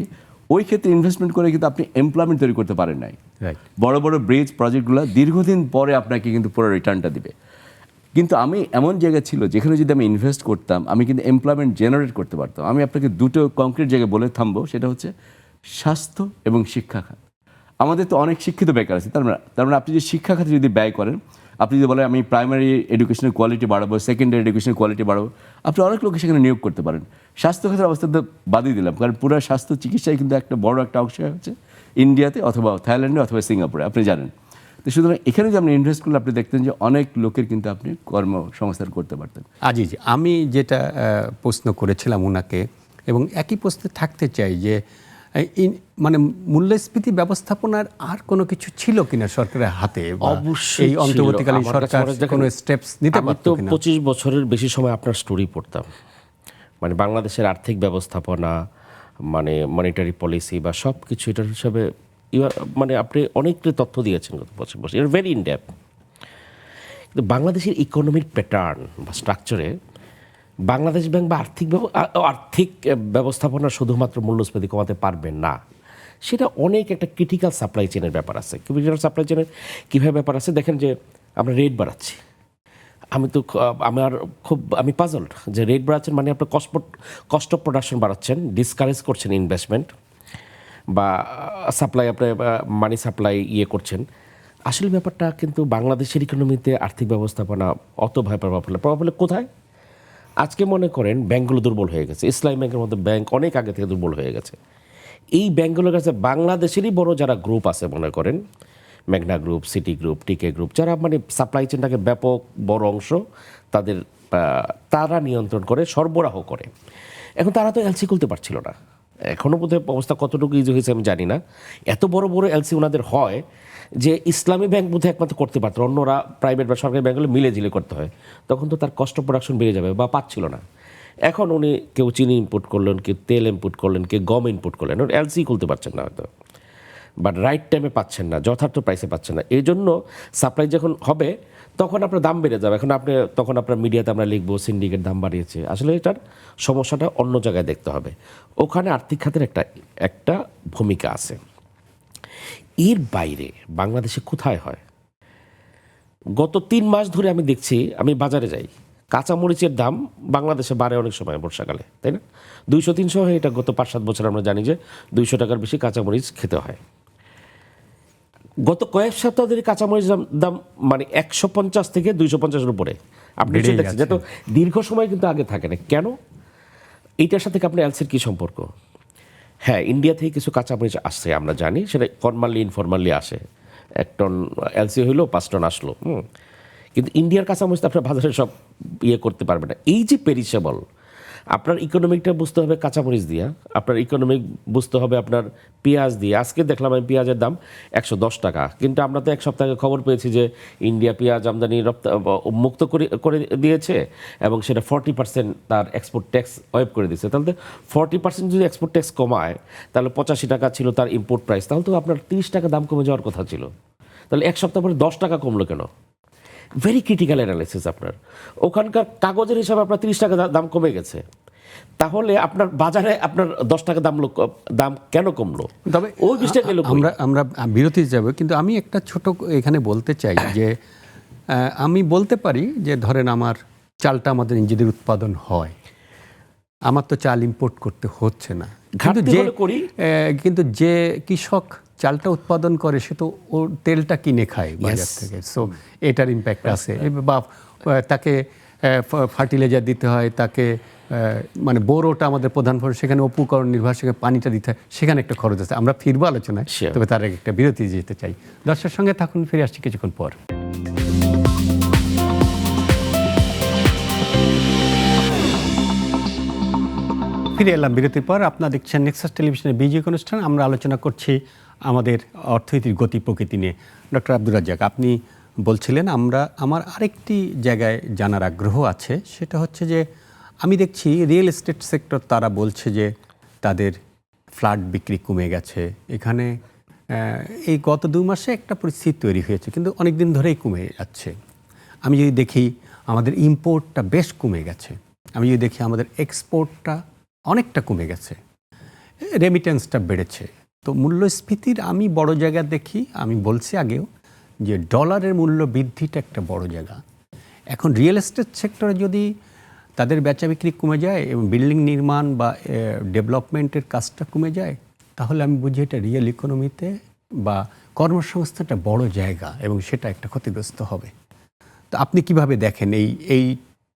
ওই ক্ষেত্রে ইনভেস্টমেন্ট করে কিন্তু আপনি এমপ্লয়মেন্ট তৈরি করতে পারেন নাই। Right. বড় বড় ব্রিজ প্রজেক্টগুলো দীর্ঘদিন পরে আপনাকে কিন্তু পুরো রিটার্নটা দিবে। কিন্তু আমি এমন জায়গা ছিল যেখানে যদি আমি ইনভেস্ট করতাম আমি কিন্তু এমপ্লয়মেন্ট জেনারেট করতে পারতাম। আমি আপনাকে দুটো কংক্রিট জায়গায় বলে থামবো, সেটা হচ্ছে স্বাস্থ্য এবং শিক্ষা খাত। আমাদের তো অনেক শিক্ষিত বেকার আছে, তার মানে আপনি যে শিক্ষা খাতে যদি ব্যয় করেন, আপনি যদি বলেন আমি প্রাইমারি এডুকেশনের কোয়ালিটি বাড়াবো, সেকেন্ডারি এডুকেশনের কোয়ালিটি বাড়াবো, আপনি অনেক লোক সেখানে নিয়োগ করতে পারেন। স্বাস্থ্য খাতের অবস্থা তো বাদই দিলাম, কারণ পুরো স্বাস্থ্য চিকিৎসায় কিন্তু একটা বড় একটা অংশ হচ্ছে ইন্ডিয়াতে অথবা থাইল্যান্ডে অথবা সিঙ্গাপুরে, আপনি জানেন। তো সুতরাং এখানে যে আপনি ইনভেস্ট করলে আপনি দেখতেন যে অনেক লোকের কিন্তু আপনি কর্মসংস্থান করতে পারতেন। আজিজ, আমি যেটা প্রশ্ন করেছিলাম ওনাকে এবং একই প্রশ্নে থাকতে চাই যে মানে মূল্যস্ফীতি ব্যবস্থাপনার আর কোনো কিছু ছিল কিনা সরকারের হাতে? অবশ্যই এই অন্তর্বর্তীকালীন ছিল। আমার কাছে সরকার মনে হয় কোনো স্টেপস নিতে আমি পারতো তো কিনা? 25 বছরের বেশি সময় আপনার স্টোরি পড়তাম, মানে বাংলাদেশের আর্থিক ব্যবস্থাপনা, মানে মনিটারি পলিসি বা সব কিছু এটার হিসাবে মানে আপনি অনেক তথ্য দিয়েছেন গত 25 বছর, এটা ভেরি ইন ডেপথ। কিন্তু বাংলাদেশের ইকোনমির প্যাটার্ন বা স্ট্রাকচারে বাংলাদেশ ব্যাংক বা আর্থিক ব্যবস্থাপনা শুধুমাত্র মূল্যস্ফীতি কমাতে পারবে না। সেটা অনেক একটা ক্রিটিক্যাল সাপ্লাই চেনের ব্যাপার আছে। ক্রিটিক্যাল সাপ্লাই চেনের কীভাবে ব্যাপার আছে দেখেন, যে আমরা রেট বাড়াচ্ছি, আমি পাজলড যে রেট বাড়াচ্ছেন মানে আপনার কস্ট অফ প্রোডাকশন বাড়াচ্ছেন, ডিসকারেজ করছেন ইনভেস্টমেন্ট বা সাপ্লাই, আপনার মানি সাপ্লাই করছেন। আসলে ব্যাপারটা কিন্তু বাংলাদেশের ইকোনমিতে আর্থিক ব্যবস্থাপনা অত ভয় প্রভাব ফেলে কোথায়? আজকে মনে করেন ব্যাংকগুলো দুর্বল হয়ে গেছে, ইসলামী ব্যাংকের মতো ব্যাংক অনেক আগে থেকে দুর্বল হয়ে গেছে। এই ব্যাংকগুলোর কাছে বাংলাদেশেরই বড় যারা গ্রুপ আছে, মনে করেন মেঘনা গ্রুপ, সিটি গ্রুপ, টিকে গ্রুপ, যারা মানে সাপ্লাই চেনটাকে ব্যাপক বড় অংশ তারা নিয়ন্ত্রণ করে, সরবরাহ করে। এখন তারা তো এলসি খুলতে পারছিল না। এখনও বোধহয় অবস্থা কতটুকু ইজি হয়েছে আমি জানি না। এত বড় বড় এলসি ওনাদের হয় যে ইসলামী ব্যাংক বোধহয় একমাত্র করতে পারত, অন্যরা প্রাইভেট বা সরকারি ব্যাংকগুলো মিলে ঝিলে করতে হয়। তখন তো তার কস্ট অফ প্রোডাকশন বেড়ে যাবে বা পাচ্ছিল না। এখন উনি কেউ চিনি ইনপুট করলেন, কেউ তেল ইনপুট করলেন, কেউ গম ইনপুট করলেন, এলসি খুলতে পারছেন না হয়তো, বাট রাইট টাইমে পাচ্ছেন না, যথার্থ প্রাইসে পাচ্ছেন না। এই জন্য সাপ্লাই যখন হবে তখন আপনার দাম বেড়ে যাবে। তখন আপনার মিডিয়াতে আমরা লিখবো সিন্ডিকেট দাম বাড়িয়েছে। আসলে এটার সমস্যাটা অন্য জায়গায় দেখতে হবে। ওখানে আর্থিক খাতের একটা ভূমিকা আছে। এর বাইরে বাংলাদেশে কোথায় হয়? গত 3 মাস ধরে আমি দেখছি, আমি বাজারে যাই, কাঁচামরিচের দাম বাংলাদেশে বাড়ে অনেক সময় বর্ষাকালে, তাই না? 200-300 হয়, এটা গত 5-7 বছর আমরা জানি যে 200 টাকার বেশি কাঁচামরিচ খেতে হয়। গত কয়েক সপ্তাহ ধরে কাঁচামরিচ দাম মানে 150 থেকে 250-এর উপরে আপনি দেখছেন, যেহেতু দীর্ঘ সময় কিন্তু আগে থাকে না। কেন? এইটার সাথে আপনার এলসির কী সম্পর্ক? হ্যাঁ, ইন্ডিয়া থেকে কিছু কাঁচামরিচ আসছে, আমরা জানি, সেটা ফরমালি ইনফরমালি আসে। 1 টন এলসি হইলো 5 টন আসলো। কিন্তু ইন্ডিয়ার কাঁচামরিচ আপনার বাজারে সব করতে পারবে না। এই যে পেরিশেবল, আপনার ইকোনমিকটা বুঝতে হবে কাঁচামরিচ দিয়া, আপনার ইকোনমিক বুঝতে হবে আপনার পেঁয়াজ দিয়ে। আজকে দেখলাম আমি পেঁয়াজের দাম 110 টাকা, কিন্তু আমরা তো 1 সপ্তাহ আগে খবর পেয়েছি যে ইন্ডিয়া পেঁয়াজ আমদানি মুক্ত করে দিয়েছে এবং সেটা 40% তার এক্সপোর্ট ট্যাক্স ওয়েভ করে দিয়েছে। তাহলে 40% যদি এক্সপোর্ট ট্যাক্স কমায়, তাহলে 85 টাকা ছিল তার ইম্পোর্ট প্রাইস, তাহলে তো আপনার 30 টাকা দাম কমে যাওয়ার কথা ছিল। তাহলে 1 সপ্তাহ পরে 10 টাকা কমলো কেন? ভেরি ক্রিটিক্যাল অ্যানালিসিস আপনার। ওখানকার কাগজের হিসাবে আপনার 30 টাকা দাম কমে গেছে, তাহলে আপনার বাজারে আপনার 10 টাকা দাম কেন কমলো? তবে ওই বিষয়টা আমরা বিরতি যাব, কিন্তু আমি একটা ছোট এখানে বলতে চাই যে আমি বলতে পারি যে ধরেন আমার চালটা আমাদের নিজেদের উৎপাদন হয়, আমার তো চাল ইম্পোর্ট করতে হচ্ছে না, কিন্তু যে কৃষক চালটা উৎপাদন করে সে তো ওর তেলটা কিনে খায় বাজার থেকে, সো এটার ইম্প্যাক্ট আছে। বা তাকে ফার্টিলাইজার দিতে হয়, তাকে মানে বোরোটা আমাদের প্রধান ফসল, সেখানে উপকরণ নির্ভর, সেখানে পানিটা দিতে হয়, সেখানে একটা খরচ আছে। আমরা ফিরবো আলোচনায়, Sure. তবে তার আগে একটা বিরতি যেতে চাই। দর্শকের সঙ্গে থাকুন, ফিরে আসছি কিছুক্ষণ পর। ফিরে এলাম বিরতির পর। আপনারা দেখছেন নেক্সাস টেলিভিশনের বিজয় অনুষ্ঠান। আমরা আলোচনা করছি আমাদের অর্থনীতির গতি প্রকৃতি নিয়ে। ডক্টর আব্দুর রাজ্জাক, আপনি বলছিলেন আমার আরেকটি জায়গায় জানার আগ্রহ আছে, সেটা হচ্ছে যে আমি দেখছি রিয়েল এস্টেট সেক্টর তারা বলছে যে তাদের ফ্ল্যাট বিক্রি কমে গেছে। এখানে এই গত 2 মাসে একটা পরিস্থিতি তৈরি হয়েছে, কিন্তু অনেক দিন ধরেই কমে যাচ্ছে। আমি যদি দেখি আমাদের ইম্পোর্টটা বেশ কমে গেছে, আমি যদি দেখি আমাদের এক্সপোর্টটা অনেকটা কমে গেছে, রেমিটেন্সটা বেড়েছে। তো মূল্যস্ফীতির আমি বড় জায়গা দেখি, আমি বলছি আগেও যে ডলারের মূল্য বৃদ্ধিটা একটা বড় জায়গা। এখন রিয়েল এস্টেট সেক্টরে যদি তাদের বেচা বিক্রি কমে যায় এবং বিল্ডিং নির্মাণ বা ডেভেলপমেন্টের কাজটা কমে যায়, তাহলে আমি বুঝি এটা রিয়েল ইকোনমিতে বা কর্মসংস্থানটা বড় জায়গা এবং সেটা একটা ক্ষতিগ্রস্ত হবে। তো আপনি কিভাবে দেখেন এই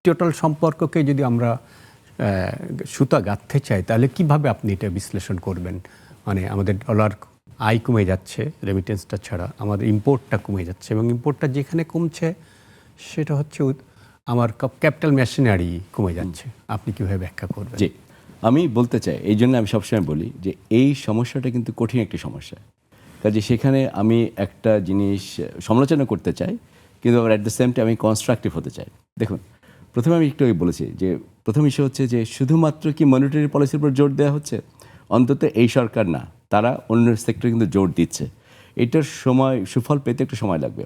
টোটাল সম্পর্ককে যদি আমরা সুতা গাঁথতে চাই, তাহলে কিভাবে আপনি এটা বিশ্লেষণ করবেন? মানে আমাদের ডলার আয় কমে যাচ্ছে রেমিটেন্সটা ছাড়া, আমাদের ইম্পোর্টটা কমে যাচ্ছে, এবং ইম্পোর্টটা যেখানে কমছে সেটা হচ্ছে আমার ক্যাপিটাল মেশিনারি কমে যাচ্ছে। আপনি কিভাবে ব্যাখ্যা করবেন? জি, আমি বলতে চাই, এই জন্য আমি সবসময় বলি যে এই সমস্যাটা কিন্তু কঠিন একটি সমস্যা। কাজে সেখানে আমি একটা জিনিস সমালোচনা করতে চাই, কিন্তু আবার অ্যাট দ্য সেম টাইম আমি কনস্ট্রাকটিভ হতে চাই। দেখুন, প্রথমে আমি একটু বলেছি যে প্রথম ইস্যু হচ্ছে যে শুধুমাত্র কি মনিটারি পলিসির উপর জোর দেওয়া হচ্ছে, অন্তত এই সরকার না, তারা অন্য সেক্টরে কিন্তু জোর দিচ্ছে। এটার সময় সুফল পেতে একটু সময় লাগবে।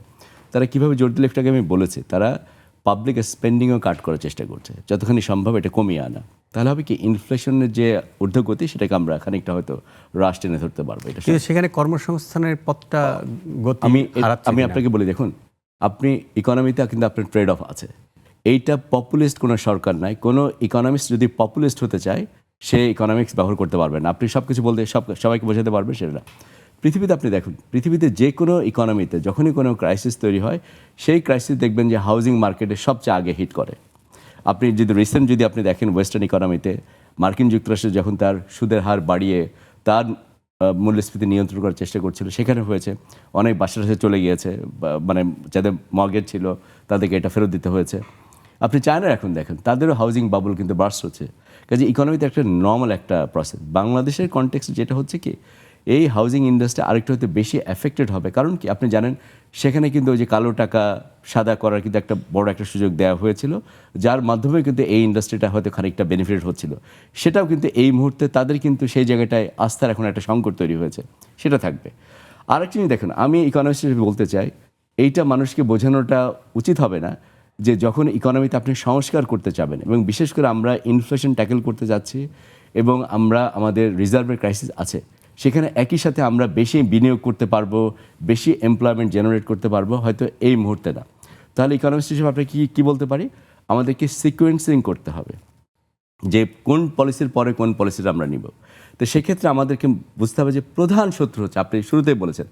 তারা কীভাবে জোর দিলে একটাকে আমি বলেছি, তারা পাবলিক স্পেন্ডিংও কাট করার চেষ্টা করছে, যতখানি সম্ভব এটা কমিয়ে আনা। তাহলে হবে কি, ইনফ্লেশনের যে ঊর্ধ্বগতি সেটাকে আমরা খানিকটা হয়তো হ্রাস টেনে ধরতে পারবো। এটা কিন্তু সেখানে কর্মসংস্থানের পথটা গতি হারাচ্ছে আমি কিনা? আপনাকে বলি, দেখুন, আপনি ইকোনমিতে কিন্তু আপনার ট্রেড অফ আছে। এইটা পপুলিস্ট কোনো সরকার নাই। কোনো ইকোনমিস্ট যদি পপুলিস্ট হতে চায়, সে ইকোনমিক্স ব্যবহার করতে পারবেন না। আপনি সব কিছু বলতে সবাইকে বোঝাতে পারবেন সেটা না। পৃথিবীতে আপনি দেখুন, পৃথিবীতে যে কোনো ইকোনমিতে যখনই কোনো ক্রাইসিস তৈরি হয়, সেই ক্রাইসিস দেখবেন যে হাউজিং মার্কেটে সবচেয়ে আগে হিট করে। আপনি যদি রিসেন্ট যদি আপনি দেখেন ওয়েস্টার্ন ইকোনমিতে, মার্কিন যুক্তরাষ্ট্র যখন তার সুদের হার বাড়িয়ে তার মূল্যস্ফীতি নিয়ন্ত্রণ করার চেষ্টা করছিল, সেখানে হয়েছে অনেক বাসা চলে গিয়েছে, মানে যাদের মর্গেজ ছিল তাদেরকে এটা ফেরত দিতে হয়েছে। আপনি চায়না এখন দেখেন, তাদেরও হাউজিং বাবল কিন্তু বার্স্ট হচ্ছে। কাজে ইকোনমিতে একটা নর্মাল একটা প্রসেস। বাংলাদেশের কনটেক্সট যেটা হচ্ছে কি, এই হাউজিং ইন্ডাস্ট্রি আরেকটু হয়তো বেশি এফেক্টেড হবে। কারণ কি, আপনি জানেন সেখানে কিন্তু ওই যে কালো টাকা সাদা করার কিন্তু একটা বড় একটা সুযোগ দেওয়া হয়েছিল, যার মাধ্যমে কিন্তু এই ইন্ডাস্ট্রিটা হয়তো খানিকটা বেনিফিট হচ্ছিল। সেটাও কিন্তু এই মুহূর্তে তাদের কিন্তু সেই জায়গাটায় আস্থার এখন একটা সংকট তৈরি হয়েছে, সেটা থাকবে। আরেকটা জিনিস দেখুন, আমি ইকোনমিস্ট হিসেবে বলতে চাই, এইটা মানুষকে বোঝানোটা উচিত হবে না যে যখন ইকোনমিতে আপনি সংস্কার করতে চাবেন, এবং বিশেষ করে আমরা ইনফ্লেশন ট্যাকেল করতে যাচ্ছি এবং আমরা আমাদের রিজার্ভের ক্রাইসিস আছে, সেখানে একই সাথে আমরা বেশি বিনিয়োগ করতে পারবো, বেশি এমপ্লয়মেন্ট জেনারেট করতে পারবো, হয়তো এই মুহূর্তে না। তাহলে ইকোনমিস্ট হিসেবে আপনি কি বলতে পারি, আমাদেরকে সিকোয়েন্সিং করতে হবে যে কোন পলিসির পরে কোন পলিসিটা আমরা নিব। তো সেক্ষেত্রে আমাদেরকে বুঝতে হবে যে প্রধান শত্রু হচ্ছে, আপনি শুরুতেই বলেছেন,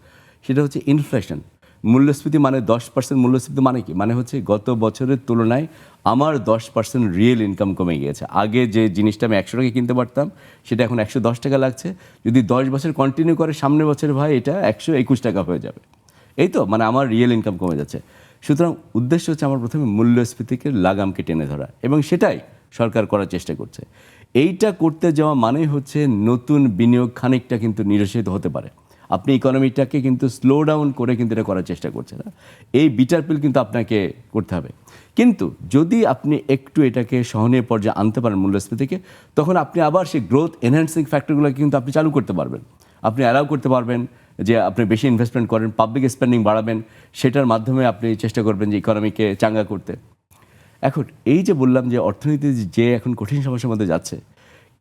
সেটা হচ্ছে ইনফ্লেশন। মূল্যস্ফীতি মানে 10% মূল্যস্ফীতি মানে কি, মানে হচ্ছে গত বছরের তুলনায় আমার 10% রিয়েল ইনকাম কমে গিয়েছে। আগে যে জিনিসটা আমি 100 টাকা কিনতে পারতাম, সেটা এখন 110 টাকা লাগছে। যদি 10 বছর কন্টিনিউ করে, সামনের বছরে ভাই এটা 121 টাকা হয়ে যাবে। এই তো মানে আমার রিয়েল ইনকাম কমে যাচ্ছে। সুতরাং উদ্দেশ্য হচ্ছে আমার প্রথমে মূল্যস্ফীতিকে লাগামকে টেনে ধরা, এবং সেটাই সরকার করার চেষ্টা করছে। এইটা করতে যাওয়া মানে হচ্ছে নতুন বিনিয়োগ খানিকটা কিন্তু নিরসিত হতে পারে। আপনি ইকোনমিটাকে কিন্তু স্লো ডাউন করে কিন্তু এটা করার চেষ্টা করছেন না। এই বিটার পিল কিন্তু আপনাকে করতে হবে। কিন্তু যদি আপনি একটু এটাকে সহনীয় পর্যায়ে আনতে পারেন মূল্যস্ফীতিকে, তখন আপনি আবার সেই গ্রোথ এনহ্যান্সিং ফ্যাক্টরগুলোকে কিন্তু আপনি চালু করতে পারবেন। আপনি অ্যালাউ করতে পারবেন যে আপনি বেশি ইনভেস্টমেন্ট করেন, পাবলিক স্পেন্ডিং বাড়াবেন, সেটার মাধ্যমে আপনি চেষ্টা করবেন যে ইকোনমিকে চাঙ্গা করতে। এখন এই যে বললাম যে অর্থনীতি যে এখন কঠিন সমস্যার মধ্যে যাচ্ছে,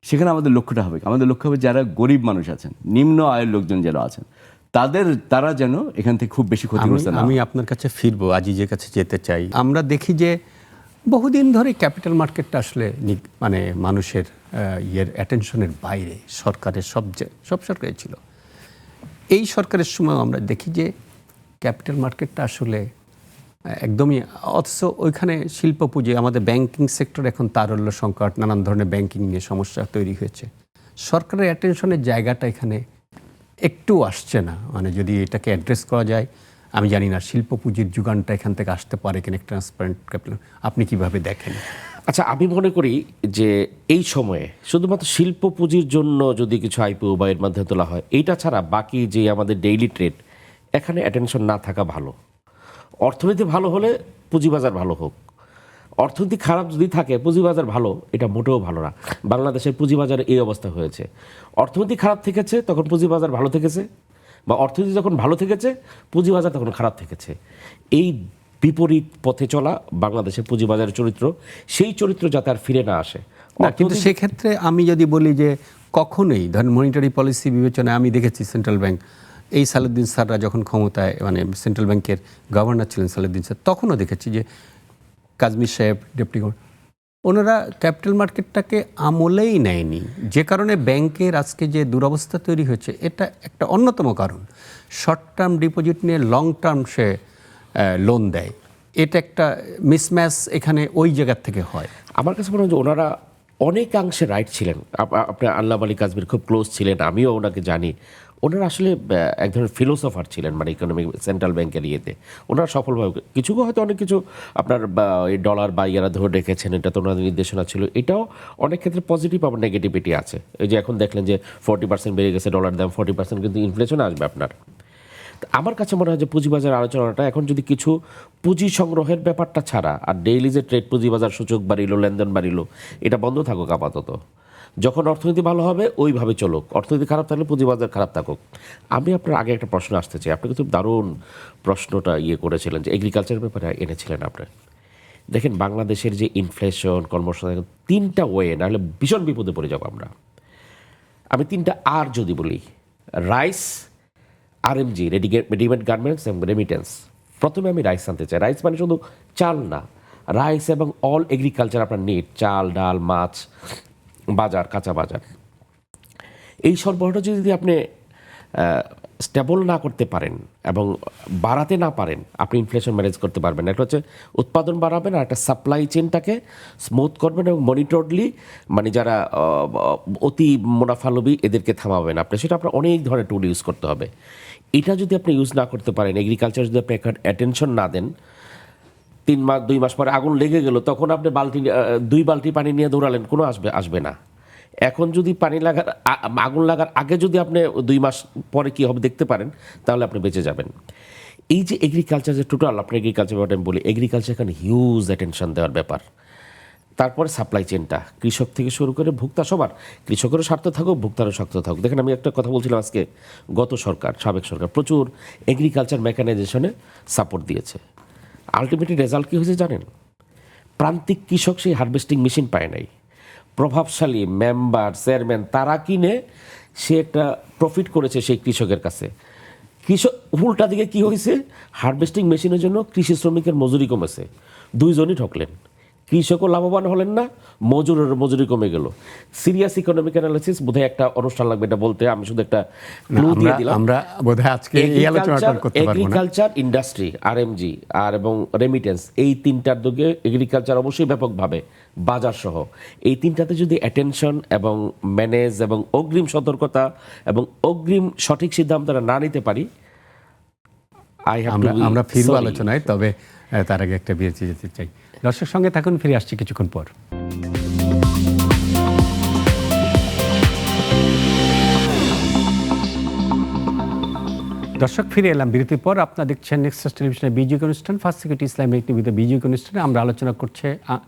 সেখানে আমাদের লক্ষ্যটা হবে, আমাদের লক্ষ্য হবে যারা গরিব মানুষ আছেন, নিম্ন আয়ের লোকজন যারা আছেন, তারা যেন এখান থেকে খুব বেশি ক্ষতিগ্রস্ত না। আমি আপনার কাছে ফিরবো, আজিজের কাছে যেতে চাই। আমরা দেখি যে বহুদিন ধরে ক্যাপিটাল মার্কেটটা আসলে মানে মানুষের অ্যাটেনশনের বাইরে, সরকারের সব সরকারে ছিল। এই সরকারের সময় আমরা দেখি যে ক্যাপিটাল মার্কেটটা আসলে একদমই, অথচ ওইখানে শিল্প পুঁজি, আমাদের ব্যাংকিং সেক্টর এখন তারল্য সংকট, নানান ধরনের ব্যাংকিং নিয়ে সমস্যা তৈরি হয়েছে। সরকারের অ্যাটেনশনের জায়গাটা এখানে একটু আসছে না, মানে যদি এটাকে অ্যাড্রেস করা যায়। আমি জানি না শিল্প পুঁজির যোগানটা এখান থেকে আসতে পারে কিনা, ট্রান্সপারেন্ট ক্যাপিটাল, আপনি কিভাবে দেখেন? আচ্ছা, আমি মনে করি যে এই সময়ে শুধুমাত্র শিল্প পুঁজির জন্য যদি কিছু আইপিও বা এর মাধ্যমে তোলা হয়, এইটা ছাড়া বাকি যে আমাদের ডেইলি ট্রেড, এখানে অ্যাটেনশন না থাকা ভালো। অর্থনীতি ভালো হলে পুঁজিবাজার ভালো হোক, অর্থনীতি খারাপ যদি থাকে পুঁজিবাজার ভালো, এটা মোটেও ভালো না। বাংলাদেশের পুঁজিবাজারে এই অবস্থা হয়েছে। অর্থনীতি খারাপ থেকেছে তখন পুঁজিবাজার ভালো থেকেছে, বা অর্থনীতি যখন ভালো থেকেছে পুঁজিবাজার তখন খারাপ থেকেছে। এই বিপরীত পথে চলা বাংলাদেশের পুঁজিবাজারের চরিত্র, সেই চরিত্র যাতে আর ফিরে না আসে। না, কিন্তু সেক্ষেত্রে আমি যদি বলি যে কখনোই ধরেন মনিটারি পলিসি বিবেচনায় আমি দেখেছি সেন্ট্রাল ব্যাংক, এই সালেউদ্দিন স্যাররা যখন ক্ষমতায়, মানে সেন্ট্রাল ব্যাংকের গভর্নর ছিলেন সালেউদ্দিন স্যার, তখনও দেখেছি যে কাজমির সাহেব, ডেপুটি গভর্নর, ওনারা ক্যাপিটাল মার্কেটটাকে আমলেই নেয়নি, যে কারণে ব্যাংকের আজকে যে দুরবস্থা তৈরি হয়েছে, এটা একটা অন্যতম কারণ। শর্ট টার্ম ডিপোজিট নিয়ে লং টার্ম সে লোন দেয়, এটা একটা মিসম্যাচ এখানে ওই জায়গার থেকে হয়। আমার কাছে মনে হয় যে ওনারা অনেকাংশে রাইট ছিলেন। আপনি আল্লাহ আলী কাজমির খুব ক্লোজ ছিলেন, আমিও ওনাকে জানি। ওনারা আসলে এক ধরনের ফিলোসফার ছিলেন, মানে ইকোনমিক সেন্ট্রাল ব্যাংকের ইয়েতে ওনারা সফলভাবে কিছু, হয়তো অনেক কিছু আপনার এই ডলার বা ইয়ারা ধরে রেখেছেন, এটা তো ওনাদের নির্দেশনা ছিল। এটাও অনেক ক্ষেত্রে পজিটিভ, আবার নেগেটিভিটি আছে। এই যে এখন দেখলেন যে 40% বেড়ে গেছে ডলার দাম, 40% কিন্তু ইনফ্লেশন আসবে আপনার। আমার কাছে মনে হয় যে পুঁজিবাজার আলোচনাটা এখন যদি কিছু পুঁজি সংগ্রহের ব্যাপারটা ছাড়া, আর ডেইলি যে ট্রেড পুঁজিবাজার সূচক বাড়িল, লেনদেন বাড়িল, এটা বন্ধ থাকুক আপাতত। যখন অর্থনীতি ভালো হবে ওইভাবে চলুক, অর্থনীতি খারাপ থাকলে পুঁজিবাজার খারাপ থাকুক। আমি আপনার আগে একটা প্রশ্ন আসতে চাই, আপনি কিন্তু দারুণ প্রশ্নটা করেছিলেন যে এগ্রিকালচারের ব্যাপারে এনেছিলেন আপনি। দেখেন বাংলাদেশের যে ইনফ্লেশন, কর্মসংস্থান, 3টা ওয়ে, নাহলে ভীষণ বিপদে পড়ে যাব আমরা। আমি 3টা আর যদি বলি, রাইস, আরএমজি, রেডিমেড গার্মেন্টস এবং রেমিটেন্স। প্রথমে আমি রাইস আনতে চাই। রাইস মানে শুধু চাল না, রাইস এবং অল এগ্রিকালচার আপনার নিড, চাল, ডাল, মাছ, বাজার, কাঁচা বাজার, এই সরবরাহটা যদি আপনি স্টেবল না করতে পারেন এবং বাড়াতে না পারেন, আপনি ইনফ্লেশন ম্যানেজ করতে পারবেন না। একটা হচ্ছে উৎপাদন বাড়াবেন, আর একটা সাপ্লাই চেনটাকে স্মুথ করবেন এবং মনিটরলি, মানে যারা অতি মুনাফালোভী এদেরকে থামাবেন আপনি। সেটা আপনার অনেক ধরনের টুল ইউজ করতে হবে। এটা যদি আপনি ইউজ না করতে পারেন, এগ্রিকালচার যদি আপনি একটা অ্যাটেনশন না দেন, 3 মাস 2 মাস পরে আগুন লেগে গেল, তখন আপনি 2 বালতি পানি নিয়ে দৌড়ালেন, কোনো আসবে না। এখন যদি আগুন লাগার আগে যদি আপনি 2 মাস পরে কী হবে দেখতে পারেন, তাহলে আপনি বেঁচে যাবেন। এই যে এগ্রিকালচার, যে টোটাল আপনি এগ্রিকালচার ব্যাপারটা আমি বলি, এগ্রিকালচার এখানে হিউজ অ্যাটেনশন দেওয়ার ব্যাপার। তারপরে সাপ্লাই চেনটা, কৃষক থেকে শুরু করে ভোক্তা, সবার, কৃষকেরও স্বার্থ থাকুক, ভোক্তারও স্বার্থ থাকুক। দেখেন আমি একটা কথা বলছিলাম আজকে, গত সরকার, সাবেক সরকার প্রচুর এগ্রিকালচার মেকানাইজেশনে সাপোর্ট দিয়েছে। আলটিমেটলি রেজাল্ট কী হয়েছে জানেন? প্রান্তিক কৃষক সেই হারভেস্টিং মেশিন পায় নাই। প্রভাবশালী মেম্বার, চেয়ারম্যান, তারা কিনে সে একটা প্রফিট করেছে সেই কৃষকের কাছে। কৃষক উল্টা দিকে কী হয়েছে, হারভেস্টিং মেশিনের জন্য কৃষি শ্রমিকের মজুরি কমেছে, 2 জনই ঠকলেন। কৃষকও লাভবান হলেন না, মজুরি কমে গেল। সিরিয়াস ইকোনমিক অ্যানালিসিস, বোধহয় একটা অনুষ্ঠান লাগবে এটা বলতে, আমি শুধু একটা ক্লু দিয়ে দিলাম। আমরা বোধহয় আজকে এই আলোচনাটা করতে পারবো না। এগ্রিকালচার, ইন্ডাস্ট্রি, আরএমজি আর এবং রেমিটেন্স, এই 3টার দিকে এগ্রিকালচার অবশ্যই ব্যাপকভাবে, বাজার সহ, এই 3টাতে যদি অ্যাটেনশন এবং ম্যানেজ এবং অগ্রিম সতর্কতা এবং অগ্রিম সঠিক সিদ্ধান্তটা না নিতে পারি, আমরা ফিরবো আলোচনায়, তবে তার আগে একটা বিরতি যেতে চাই। দর্শক সঙ্গে থাকুন, ফিরে আসছি কিছুক্ষণ পর। দর্শক ফিরে এলাম বিরতির পর। আপনারা দেখছেন নেক্সাস টেলিভিশনের বিজয় অনুষ্ঠান, ফার্স্ট সিকিউরিটি ইসলামিক টিভিতে বিজয় অনুষ্ঠানে আমরা আলোচনা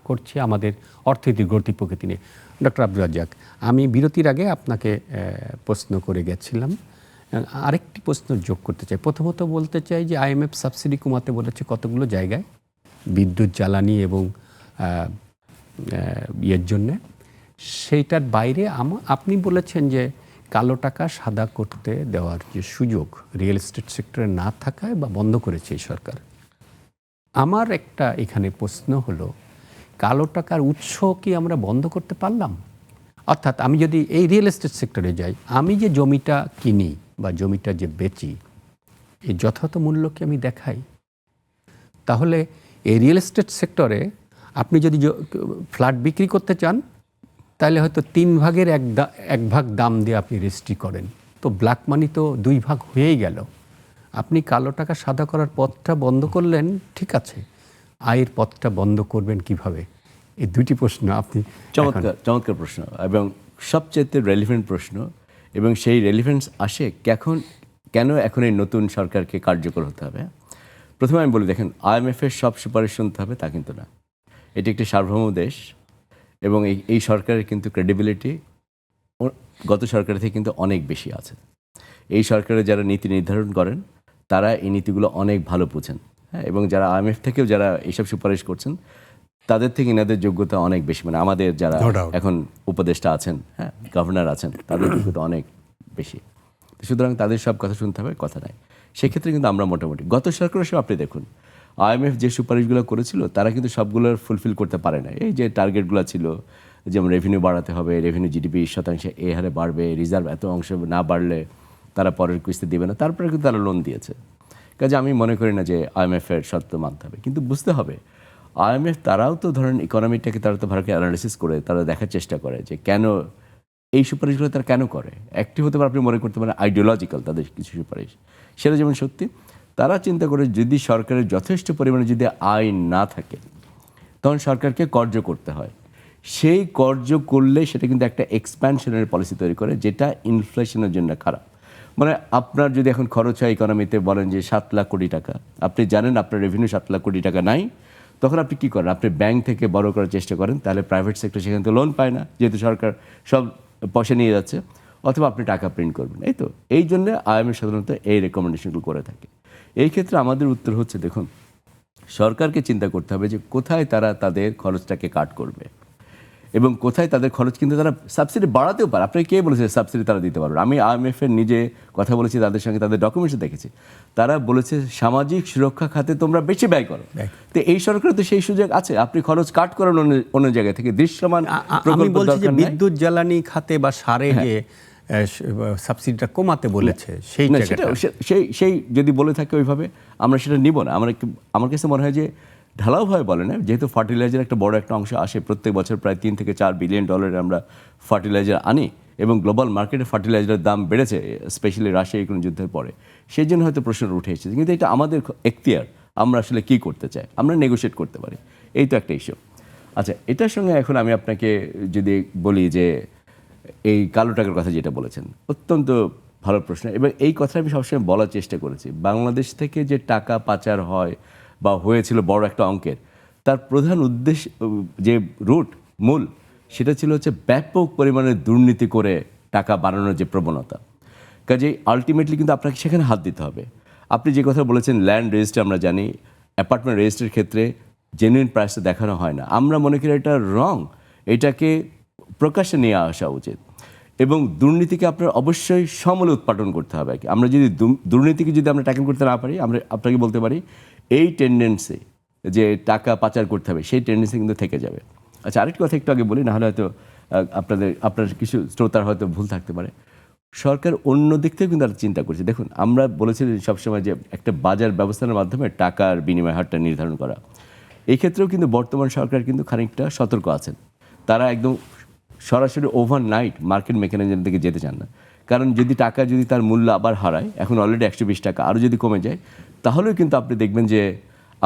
করছি আমাদের অর্থনীতির গতি প্রকৃতি নিয়ে। ডক্টর আব্দুল রাজ্জাক, আমি বিরতির আগে আপনাকে প্রশ্ন করে গেছিলাম, আরেকটি প্রশ্ন যোগ করতে চাই। প্রথমত বলতে চাই যে আইএমএফ সাবসিডি কমাতে বলেছে কতগুলো জায়গায়, বিদ্যুৎ, জ্বালানি এবং ইয়ের জন্যে। সেইটার বাইরে আপনি বলেছেন যে কালো টাকা সাদা করতে দেওয়ার যে সুযোগ রিয়েল এস্টেট সেক্টরে না থাকায় বা বন্ধ করেছে এই সরকার। আমার একটা এখানে প্রশ্ন হলো, কালো টাকার উৎস কি আমরা বন্ধ করতে পারলাম? অর্থাৎ আমি যদি এই রিয়েল এস্টেট সেক্টরে যাই, আমি যে জমিটা কিনি বা জমিটা যে বেচি, এই যথাযথ মূল্য কি আমি দেখাই? তাহলে এই রিয়েল এস্টেট সেক্টরে আপনি যদি ফ্ল্যাট বিক্রি করতে চান, তাহলে হয়তো 3 ভাগের 1 ভাগ দাম দিয়ে আপনি রেজিস্ট্রি করেন, তো ব্ল্যাক মানি তো 2 ভাগ হয়েই গেল। আপনি কালো টাকা সাদা করার পথটা বন্ধ করলেন, ঠিক আছে, আয়ের পথটা বন্ধ করবেন কিভাবে? এই দুটি প্রশ্ন আপনি চমৎকার প্রশ্ন এবং সবচেয়ে রেলিভেন্ট প্রশ্ন, এবং সেই রেলিভেন্স আসে কেন এখন এই নতুন সরকারকে কার্যকর হতে হবে। প্রথমে আমি বলি, দেখেন, IMF-এর সব সুপারিশ শুনতে হবে তা কিন্তু না। এটি একটি সার্বভৌম দেশ এবং এই সরকারের কিন্তু ক্রেডিবিলিটি গত সরকারের থেকে কিন্তু অনেক বেশি আছে। এই সরকারের যারা নীতি নির্ধারণ করেন তারা এই নীতিগুলো অনেক ভালো বুঝেন, হ্যাঁ, এবং যারা IMF থেকেও যারা এইসব সুপারিশ করছেন তাদের থেকে এনাদের যোগ্যতা অনেক বেশি, মানে আমাদের যারা এখন উপদেষ্টা আছেন, হ্যাঁ, গভর্নর আছেন, তাদের যোগ্যতা অনেক বেশি। সুতরাং তাদের সব কথা শুনতে হবে, কথা নাই। সেক্ষেত্রে কিন্তু আমরা মোটামুটি গত সরকারের সব আপনি দেখুন, IMF যে সুপারিশগুলো করেছিল তারা কিন্তু সবগুলোর ফুলফিল করতে পারে না। এই যে টার্গেটগুলো ছিল, যেমন রেভিনিউ বাড়াতে হবে, রেভিনিউ GDP 20% এই হারে বাড়বে, রিজার্ভ এত অংশ না বাড়লে তারা পরের কিস্তি দেবে না, তারপরে কিন্তু তারা লোন দিয়েছে। কাজে আমি মনে করি না যে IMF-এর শর্ত মানতে হবে, কিন্তু বুঝতে হবে IMF তারাও তো ধরেন ইকোনমিটাকে তারা তো ভালো অ্যানালিসিস করে তারা দেখার চেষ্টা করে যে কেন এই সুপারিশগুলো তারা কেন করে। একটি হতে পারে আপনি মনে করতে পারেন আইডিওলজিক্যাল তাদের কিছু সুপারিশ, সেটা যেমন সত্যি। তারা চিন্তা করে যদি সরকারের যথেষ্ট পরিমাণে যদি আইন না থাকে তখন সরকারকে কর্য করতে হয়। সেই কর্য করলে সেটা কিন্তু একটা এক্সপ্যানশনের পলিসি তৈরি করে, যেটা ইনফ্লেশনের জন্য খারাপ। মানে আপনার যদি এখন খরচ হয় ইকোনমিতে, বলেন যে 7 লাখ কোটি টাকা, আপনি জানেন আপনার রেভিনিউ 7 লাখ কোটি টাকা নাই, তখন আপনি কী করেন? আপনি ব্যাংক থেকে বড় করার চেষ্টা করেন, তাহলে প্রাইভেট সেক্টর সেখান থেকে লোন পায় না, যেহেতু সরকার সব পয়সা নিয়ে যাচ্ছে, অথবা আপনি টাকা প্রিন্ট করবেন। এই তো এই জন্য IMF সাধারণত এই রেকমেন্ডেশনগুলো করে থাকে। এই ক্ষেত্রে আমাদের উত্তর হচ্ছে, দেখুন, সরকারকে চিন্তা করতে হবে যে কোথায় তারা তাদের খরচটাকে কাট করবে এবং কোথায় তাদের খরচ কিন্তু তারা সাবসিডি বাড়াতেও পারে। আপনাকে কে বলেছে সাবসিডি তারা দিতে পারবে? আমি IMF-এর নিজে কথা বলেছি, তাদের সঙ্গে তাদের ডকুমেন্টসে দেখেছি, তারা বলেছে সামাজিক সুরক্ষা খাতে তোমরা বেশি ব্যয় করো। তো এই সরকারের তো সেই সুযোগ আছে, আপনি খরচ কাট করেন অন্য জায়গা থেকে, দৃশ্যমান আমি বলছি যে বিদ্যুৎ জ্বালানি খাতে বা সারে যে সাবসিডিটা কমাতে বলেছে, সেই জায়গাটা সেই যদি বলে থাকে ওইভাবে, আমরা সেটা নিব না। আমার কাছে মনে হয় যে ঢালাওভাবে বলে না, যেহেতু ফার্টিলাইজার একটা বড় একটা অংশ আসে, প্রত্যেক বছর প্রায় $3 থেকে $4 বিলিয়ন আমরা ফার্টিলাইজার আনি, এবং গ্লোবাল মার্কেটে ফার্টিলাইজারের দাম বেড়েছে, স্পেশালি রাশিয়া ইউক্রেন যুদ্ধের পরে। সেই জন্য হয়তো প্রশ্ন উঠে এসেছে, কিন্তু এটা আমাদের এখতিয়ার, আমরা আসলে কী করতে চাই, আমরা নেগোশিয়েট করতে পারি, এই তো একটা ইস্যু। আচ্ছা, এটার সঙ্গে এখন আমি আপনাকে যদি বলি যে এই কালো টাকার কথা যেটা বলেছেন, অত্যন্ত ভালো প্রশ্ন, এবং এই কথা আমি সবসময় বলার চেষ্টা করেছি। বাংলাদেশ থেকে যে টাকা পাচার হয় বা হয়েছিল বড় একটা অঙ্কের, তার প্রধান উদ্দেশ্য, যে মূল, সেটা ছিল হচ্ছে ব্যাপক পরিমাণে দুর্নীতি করে টাকা বানানোর যে প্রবণতা। কাজেই আলটিমেটলি কিন্তু আপনাকে সেখানে হাত দিতে হবে। আপনি যে কথা বলেছেন ল্যান্ড রেজিস্ট্রি, আমরা জানি অ্যাপার্টমেন্ট রেজিস্ট্রির ক্ষেত্রে জেনুইন প্রাইসটা দেখানো হয় না, আমরা মনে করি এটা রং, এটাকে প্রকাশ্যে নিয়ে আসা উচিত, এবং দুর্নীতিকে আপনার অবশ্যই সমূলে উৎপাদন করতে হবে। আমরা যদি দুর্নীতিকে যদি আমরা ট্যাকেল করতে না পারি, আমরা আপনাকে বলতে পারি এই টেন্ডেন্সি যে টাকা পাচার করতে হবে, সেই টেন্ডেন্সি কিন্তু থেকে যাবে। আচ্ছা, আরেকটি কথা একটু আগে বলি, নাহলে হয়তো আপনার কিছু শ্রোতার হয়তো ভুল থাকতে পারে। সরকার অন্য দিক থেকে কিন্তু চিন্তা করছে। দেখুন, আমরা বলেছি সবসময় যে একটা বাজার ব্যবস্থার মাধ্যমে টাকার বিনিময় হারটা নির্ধারণ করা, এই ক্ষেত্রেও কিন্তু বর্তমান সরকার কিন্তু খানিকটা সতর্ক আছেন। তারা একদম সরাসরি ওভারনাইট মার্কেট মেকানিজম থেকে যেতে চান না, কারণ যদি টাকা যদি তার মূল্য আবার হারায়, এখন অলরেডি 120 টাকা, আরও যদি কমে যায়, তাহলেও কিন্তু আপনি দেখবেন যে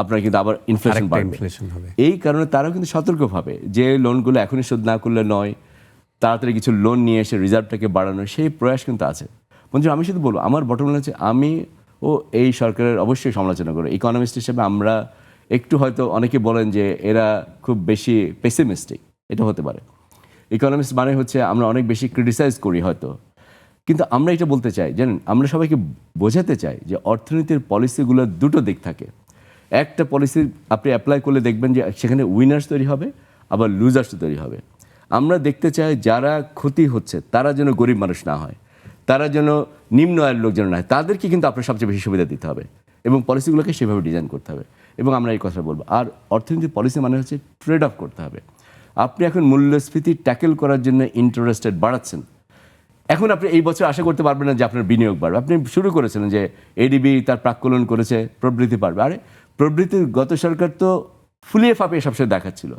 আপনার কিন্তু আবার ইনফ্লেশন বাড়বে। এই কারণে তারাও কিন্তু সতর্কভাবে যে লোনগুলো এখনই শোধ না করলে নয়, তাড়াতাড়ি কিছু লোন নিয়ে এসে রিজার্ভটাকে বাড়ানো, সেই প্রয়াস কিন্তু আছে। বন্ধু, আমি শুধু বলবো, আমার বটম লাইন হচ্ছে, আমি এই সরকারের অবশ্যই সমালোচনা করি। ইকোনমিস্ট হিসেবে আমরা একটু, হয়তো অনেকে বলেন যে এরা খুব বেশি পেসিমিস্টিক, এটা হতে পারে। ইকোনমিস্ট মানে হচ্ছে আমরা অনেক বেশি ক্রিটিসাইজ করি হয়তো, কিন্তু আমরা এটা বলতে চাই, জানেন, আমরা সবাইকে বোঝাতে চাই যে অর্থনীতির পলিসিগুলোর দুটো দিক থাকে। একটা পলিসি আপনি অ্যাপ্লাই করলে দেখবেন যে সেখানে উইনার্স তৈরি হবে, আবার লুজার্স তৈরি হবে। আমরা দেখতে চাই যারা ক্ষতি হচ্ছে তারা যেন গরিব মানুষ না হয়, তারা যেন নিম্ন আয়ের লোক যেন না হয়, তাদেরকে কিন্তু আপনার সবচেয়ে বেশি সুবিধা দিতে হবে এবং পলিসিগুলোকে সেভাবে ডিজাইন করতে হবে। এবং আমরা এই কথা বলবো। আর অর্থনীতির পলিসি মানে হচ্ছে ট্রেড অফ করতে হবে। আপনি এখন মূল্যস্ফীতি ট্যাকেল করার জন্য ইন্টারেস্ট রেট বাড়াচ্ছেন, এখন আপনি এই বছর আশা করতে পারবেন না যে আপনার বিনিয়োগ বাড়বে। আপনি শুরু করেছিলেন যে এডিবি তার প্রাক্কলন করেছে, প্রবৃদ্ধি বাড়বে। আরে প্রবৃদ্ধির গত সরকার তো ফুলিয়ে ফাঁপিয়ে সবসময় দেখাচ্ছিল,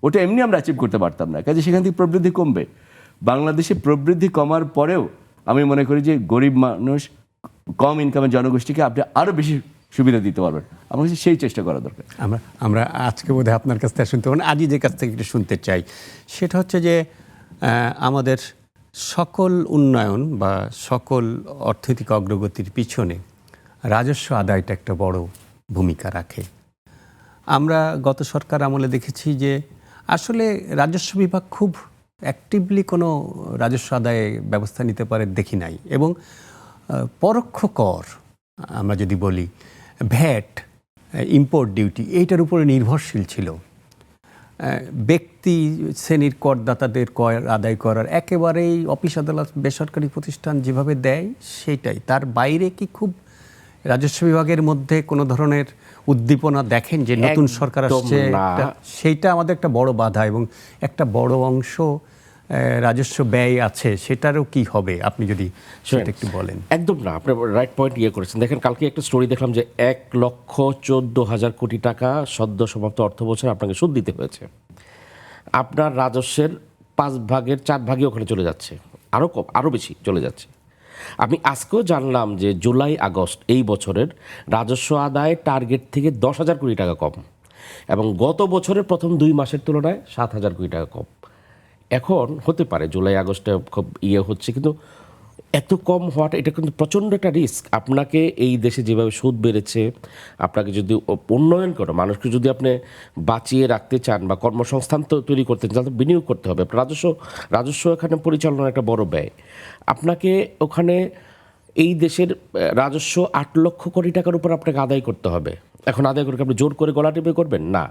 ওটা এমনি আমরা অ্যাচিভ করতে পারতাম না, কাজে সেখান থেকে প্রবৃদ্ধি কমবে। বাংলাদেশে প্রবৃদ্ধি কমার পরেও আমি মনে করি যে গরিব মানুষ, কম ইনকামের জনগোষ্ঠীকে আপনি আরও বেশি সুবিধা দিতে পারবেন। আমার কাছে সেই চেষ্টা করা দরকার। আমরা আজকে বোধহয় আপনার কাছ থেকে শুনতে পারেন, আজিজের কাছ থেকে একটু শুনতে চাই। সেটা হচ্ছে যে আমাদের সকল উন্নয়ন বা সকল অর্থনৈতিক অগ্রগতির পিছনে রাজস্ব আদায়টা একটা বড় ভূমিকা রাখে। আমরা গত সরকার আমলে দেখেছি যে আসলে রাজস্ব বিভাগ খুব অ্যাক্টিভলি কোনো রাজস্ব আদায়ে ব্যবস্থা নিতে পারে দেখি নাই। এবং পরোক্ষ কর আমরা যদি বলি, ভ্যাট, ইম্পোর্ট ডিউটি, এইটার উপরে নির্ভরশীল ছিল। ব্যক্তি শ্রেণীর করদাতাদের কর আদায় করার একেবারেই অফিস আদালত, বেসরকারি প্রতিষ্ঠান যেভাবে দেয় সেইটাই। তার বাইরে কি খুব রাজস্ব বিভাগের মধ্যে কোনো ধরনের উদ্দীপনা দেখেন যে নতুন সরকার আসছে? সেইটা আমাদের একটা বড় বাধা, এবং একটা বড় অংশ রাজস্ব ব্যয় আছে, সেটারও কি হবে আপনি যদি সেটা একটু বলেন। একদম না, আপনি রাইট পয়েন্ট করেছেন। দেখেন, কালকে একটা স্টোরি দেখলাম যে 1,14,000 কোটি টাকা সদ্য সমাপ্ত অর্থ বছর আপনাকে সুদ দিতে হয়েছে। আপনার রাজস্বের 5 ভাগের 4 ভাগই ওখানে চলে যাচ্ছে, আরও কম, আরও বেশি চলে যাচ্ছে। আমি আজকেও জানলাম যে জুলাই আগস্ট এই বছরের রাজস্ব আদায় টার্গেট থেকে 10,000 কোটি টাকা কম, এবং গত বছরের প্রথম 2 মাসের তুলনায় 7,000 কোটি টাকা কম। এখন হতে পারে জুলাই আগস্টে খুব হচ্ছে, কিন্তু এত কম হওয়াটা এটা কিন্তু প্রচণ্ড একটা রিস্ক। আপনাকে এই দেশে যেভাবে সুদ বেড়েছে, আপনাকে যদি উন্নয়ন করো, মানুষকে যদি আপনি বাঁচিয়ে রাখতে চান বা কর্মসংস্থান তৈরি করতে চান, তাহলে বিনিয়োগ করতে হবে। রাজস্ব এখানে পরিচালনার একটা বড় ব্যয়। আপনাকে ওখানে এই দেশের রাজস্ব 8 লক্ষ কোটি টাকার উপর আপনাকে আদায় করতে হবে। এখন আদায় করে আপনি জোর করে গলা টিপে করবেন না।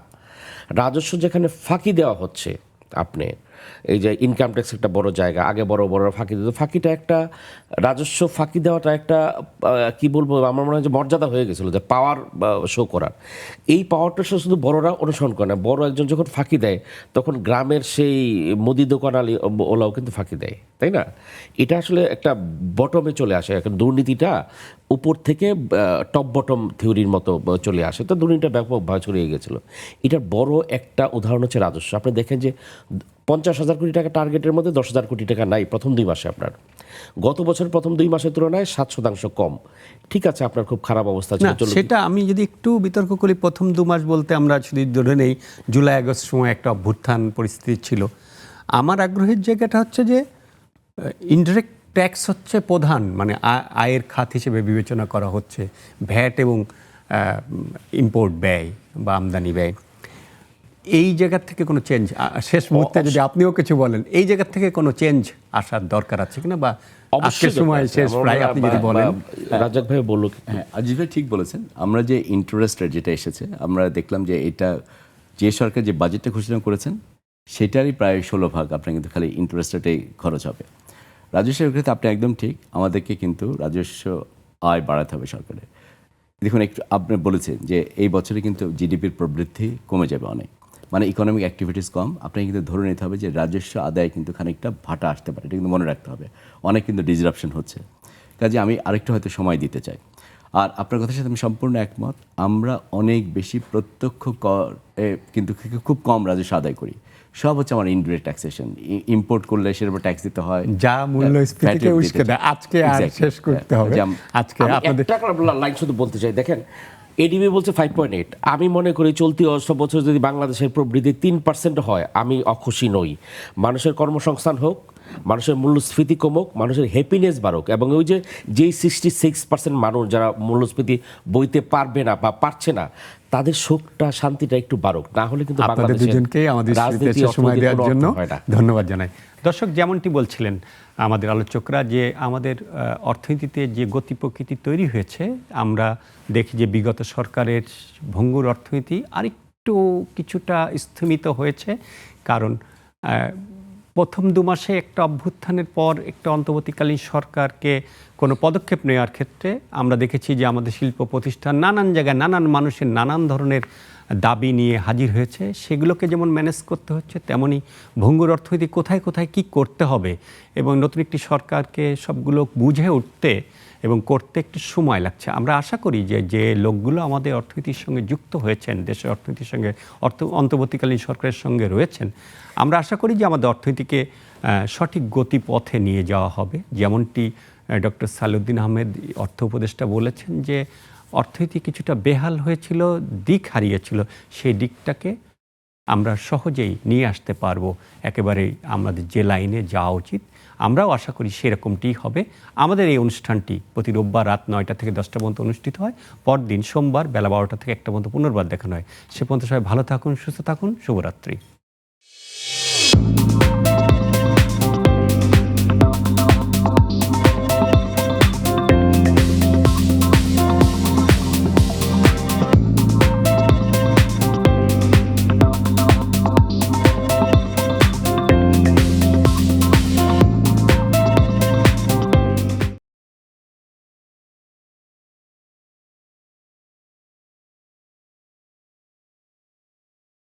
রাজস্ব যেখানে ফাঁকি দেওয়া হচ্ছে, আপনি এই যে ইনকাম ট্যাক্স একটা বড় জায়গা, আগে বড় বড় ফাঁকি দিত, ফাঁকিটা একটা রাজস্ব ফাঁকি দেওয়াটা একটা কি বলবো, আমার মনে হয় যে মর্যাদা হয়ে গেছিলো, যে পাওয়ার শো করার। এই পাওয়ারটা শুধু বড়রা অনুসরণ করে না, বড় একজন যখন ফাঁকি দেয় তখন গ্রামের সেই মুদি দোকানালি ওলাও কিন্তু ফাঁকি দেয়, তাই না? এটা আসলে একটা বটমে চলে আসে, এখন দুর্নীতিটা উপর থেকে টপ বটম থিওরির মতো চলে আসে। তো দুর্নীতিটা ব্যাপকভাবে ছড়িয়ে গেছিলো। এটার বড় একটা উদাহরণ হচ্ছে রাজস্ব। আপনি দেখেন যে 50,000 কোটি টাকা টার্গেটের মধ্যে 10,000 কোটি টাকা নাই প্রথম 2 মাসে। আপনার গত বছর প্রথম 2 মাসের তুলনায় 7% কম। ঠিক আছে, আপনার খুব খারাপ অবস্থা ছিল। সেটা আমি যদি একটু বিতর্ক করি, প্রথম 2 মাস বলতে আমরা যদি ধরে নেই জুলাই আগস্ট সময় একটা অভ্যুত্থান পরিস্থিতি ছিল। আমার আগ্রহের জায়গাটা হচ্ছে যে ইনডিরেক্ট ট্যাক্স হচ্ছে প্রধান, মানে আয়ের খাত হিসেবে বিবেচনা করা হচ্ছে ভ্যাট এবং ইম্পোর্ট ব্যয় বা আমদানি ব্যয়। এই জায়গার থেকে কোনো চেঞ্জ শেষ মুহূর্তে যদি আপনিও কিছু বলেন, এই জায়গার থেকে কোনো চেঞ্জ আসার দরকার আছে কিনা, বা আজকের সময় শেষ প্রায়, আপনি যদি বলেন। রাজ্জাক ভাই বলুক। হ্যাঁ, আজিজ ভাই ঠিক বলেছেন। আমরা যে ইন্টারেস্ট রেট যেটা এসেছে, আমরা দেখলাম যে এটা যে সরকার যে বাজেটটা ঘোষণা করেছেন সেটারই প্রায় 16 ভাগ আপনার কিন্তু খালি ইন্টারেস্ট রেটেই খরচ হবে। রাজস্বের ক্ষেত্রে আপনি একদম ঠিক, আমাদেরকে কিন্তু রাজস্ব আয় বাড়াতে হবে সরকারের। দেখুন, একটু আপনি বলেছেন যে এই বছরে কিন্তু জিডিপির প্রবৃদ্ধি কমে যাবে অনেক, মানে ইকোনমিক অ্যাক্টিভিটিস কম। আপনাকে কিন্তু ধরে নিতে হবে যে রাজস্ব আদায় কিন্তু খানিকটা ভাটা আসতে পারে, এটা কিন্তু মনে রাখতে হবে। অনেক কিন্তু ডিসরাপশন হচ্ছে, কাজে আমি আরেকটু হয়তো সময় দিতে চাই। আর আপনার কথার সাথে আমি সম্পূর্ণ একমত। আমরা অনেক বেশি প্রত্যক্ষ কর কিন্তু খুব কম রাজস্ব আদায় করি। সব হচ্ছে আমার ইনডিরেক্ট ট্যাক্সেশন। ইম্পোর্ট করলে সেটার উপর ট্যাক্স দিতে হয়, যা মূল্যস্ফীতিকে উস্কে দেয়। আজকে আর শেষ করতে হবে। আজকে আপনাদের একটা লাইন শুধু বলতে চাই, দেখেন এডিবি বলছে 5.8। আমি মনে করি চলতি বছর যদি বাংলাদেশের প্রবৃদ্ধি 3% হয়, আমি অখুশি নই। মানুষের কর্মসংস্থান হোক, মানুষের মূল্যস্ফীতি কমুক, মানুষের হ্যাপিনেস বাড়ুক, এবং ওই যেই 66% মানুষ যারা মূল্যস্ফীতি বইতে পারবে না বা পারছে না, তাদের সুখটা শান্তিটা একটু বাড়ুক। না হলে কিন্তু আপনাদের দুজনকে আমাদের সময় দেওয়ার জন্য ধন্যবাদ জানাই। দর্শক, যেমনটি বলছিলেন আমাদের আলোচকরা, যে আমাদের অর্থনীতিতে যে গতি প্রকৃতি তৈরি হয়েছে, আমরা দেখি যে বিগত সরকারের ভঙ্গুর অর্থনীতি আরেকটু কিছুটা স্থিমিত হয়েছে। কারণ প্রথম 2 মাসে একটা অভ্যুত্থানের পর একটা অন্তর্বর্তীকালীন সরকারকে কোনো পদক্ষেপ নেওয়ার ক্ষেত্রে আমরা দেখেছি যে আমাদের শিল্প প্রতিষ্ঠান নানান জায়গায় নানান মানুষের নানান ধরনের দাবি নিয়ে হাজির হয়েছে। সেগুলোকে যেমন ম্যানেজ করতে হচ্ছে, তেমনি ভঙ্গুর অর্থনীতি কোথায় কোথায় কী করতে হবে এবং নতুন একটি সরকারকে সবগুলো বুঝে উঠতে এবং করতে একটু সময় লাগছে। আমরা আশা করি যে যে লোকগুলো আমাদের অর্থনীতির সঙ্গে যুক্ত হয়েছেন, দেশের অর্থনীতির সঙ্গে অন্তর্বর্তীকালীন সরকারের সঙ্গে রয়েছেন, আমরা আশা করি যে আমাদের অর্থনীতিকে সঠিক গতিপথে নিয়ে যাওয়া হবে। যেমনটি ডক্টর সালেউদ্দিন আহমেদ অর্থ উপদেষ্টা বলেছেন যে অর্থনীতি কিছুটা বেহাল হয়েছিল, দিক হারিয়েছিল, সেই দিকটাকে আমরা সহজেই নিয়ে আসতে পারবো একেবারেই আমাদের যে লাইনে যাওয়া উচিত। আমরাও আশা করি সেরকমটি হবে। আমাদের এই অনুষ্ঠানটি প্রতি রোববার রাত 9টা থেকে 10টা পর্যন্ত অনুষ্ঠিত হয়। পরদিন সোমবার বেলা 12টা থেকে 1টা পর্যন্ত পুনর্বার দেখানো হয়। সে পর্যন্ত সবাই ভালো থাকুন, সুস্থ থাকুন, শুভরাত্রি।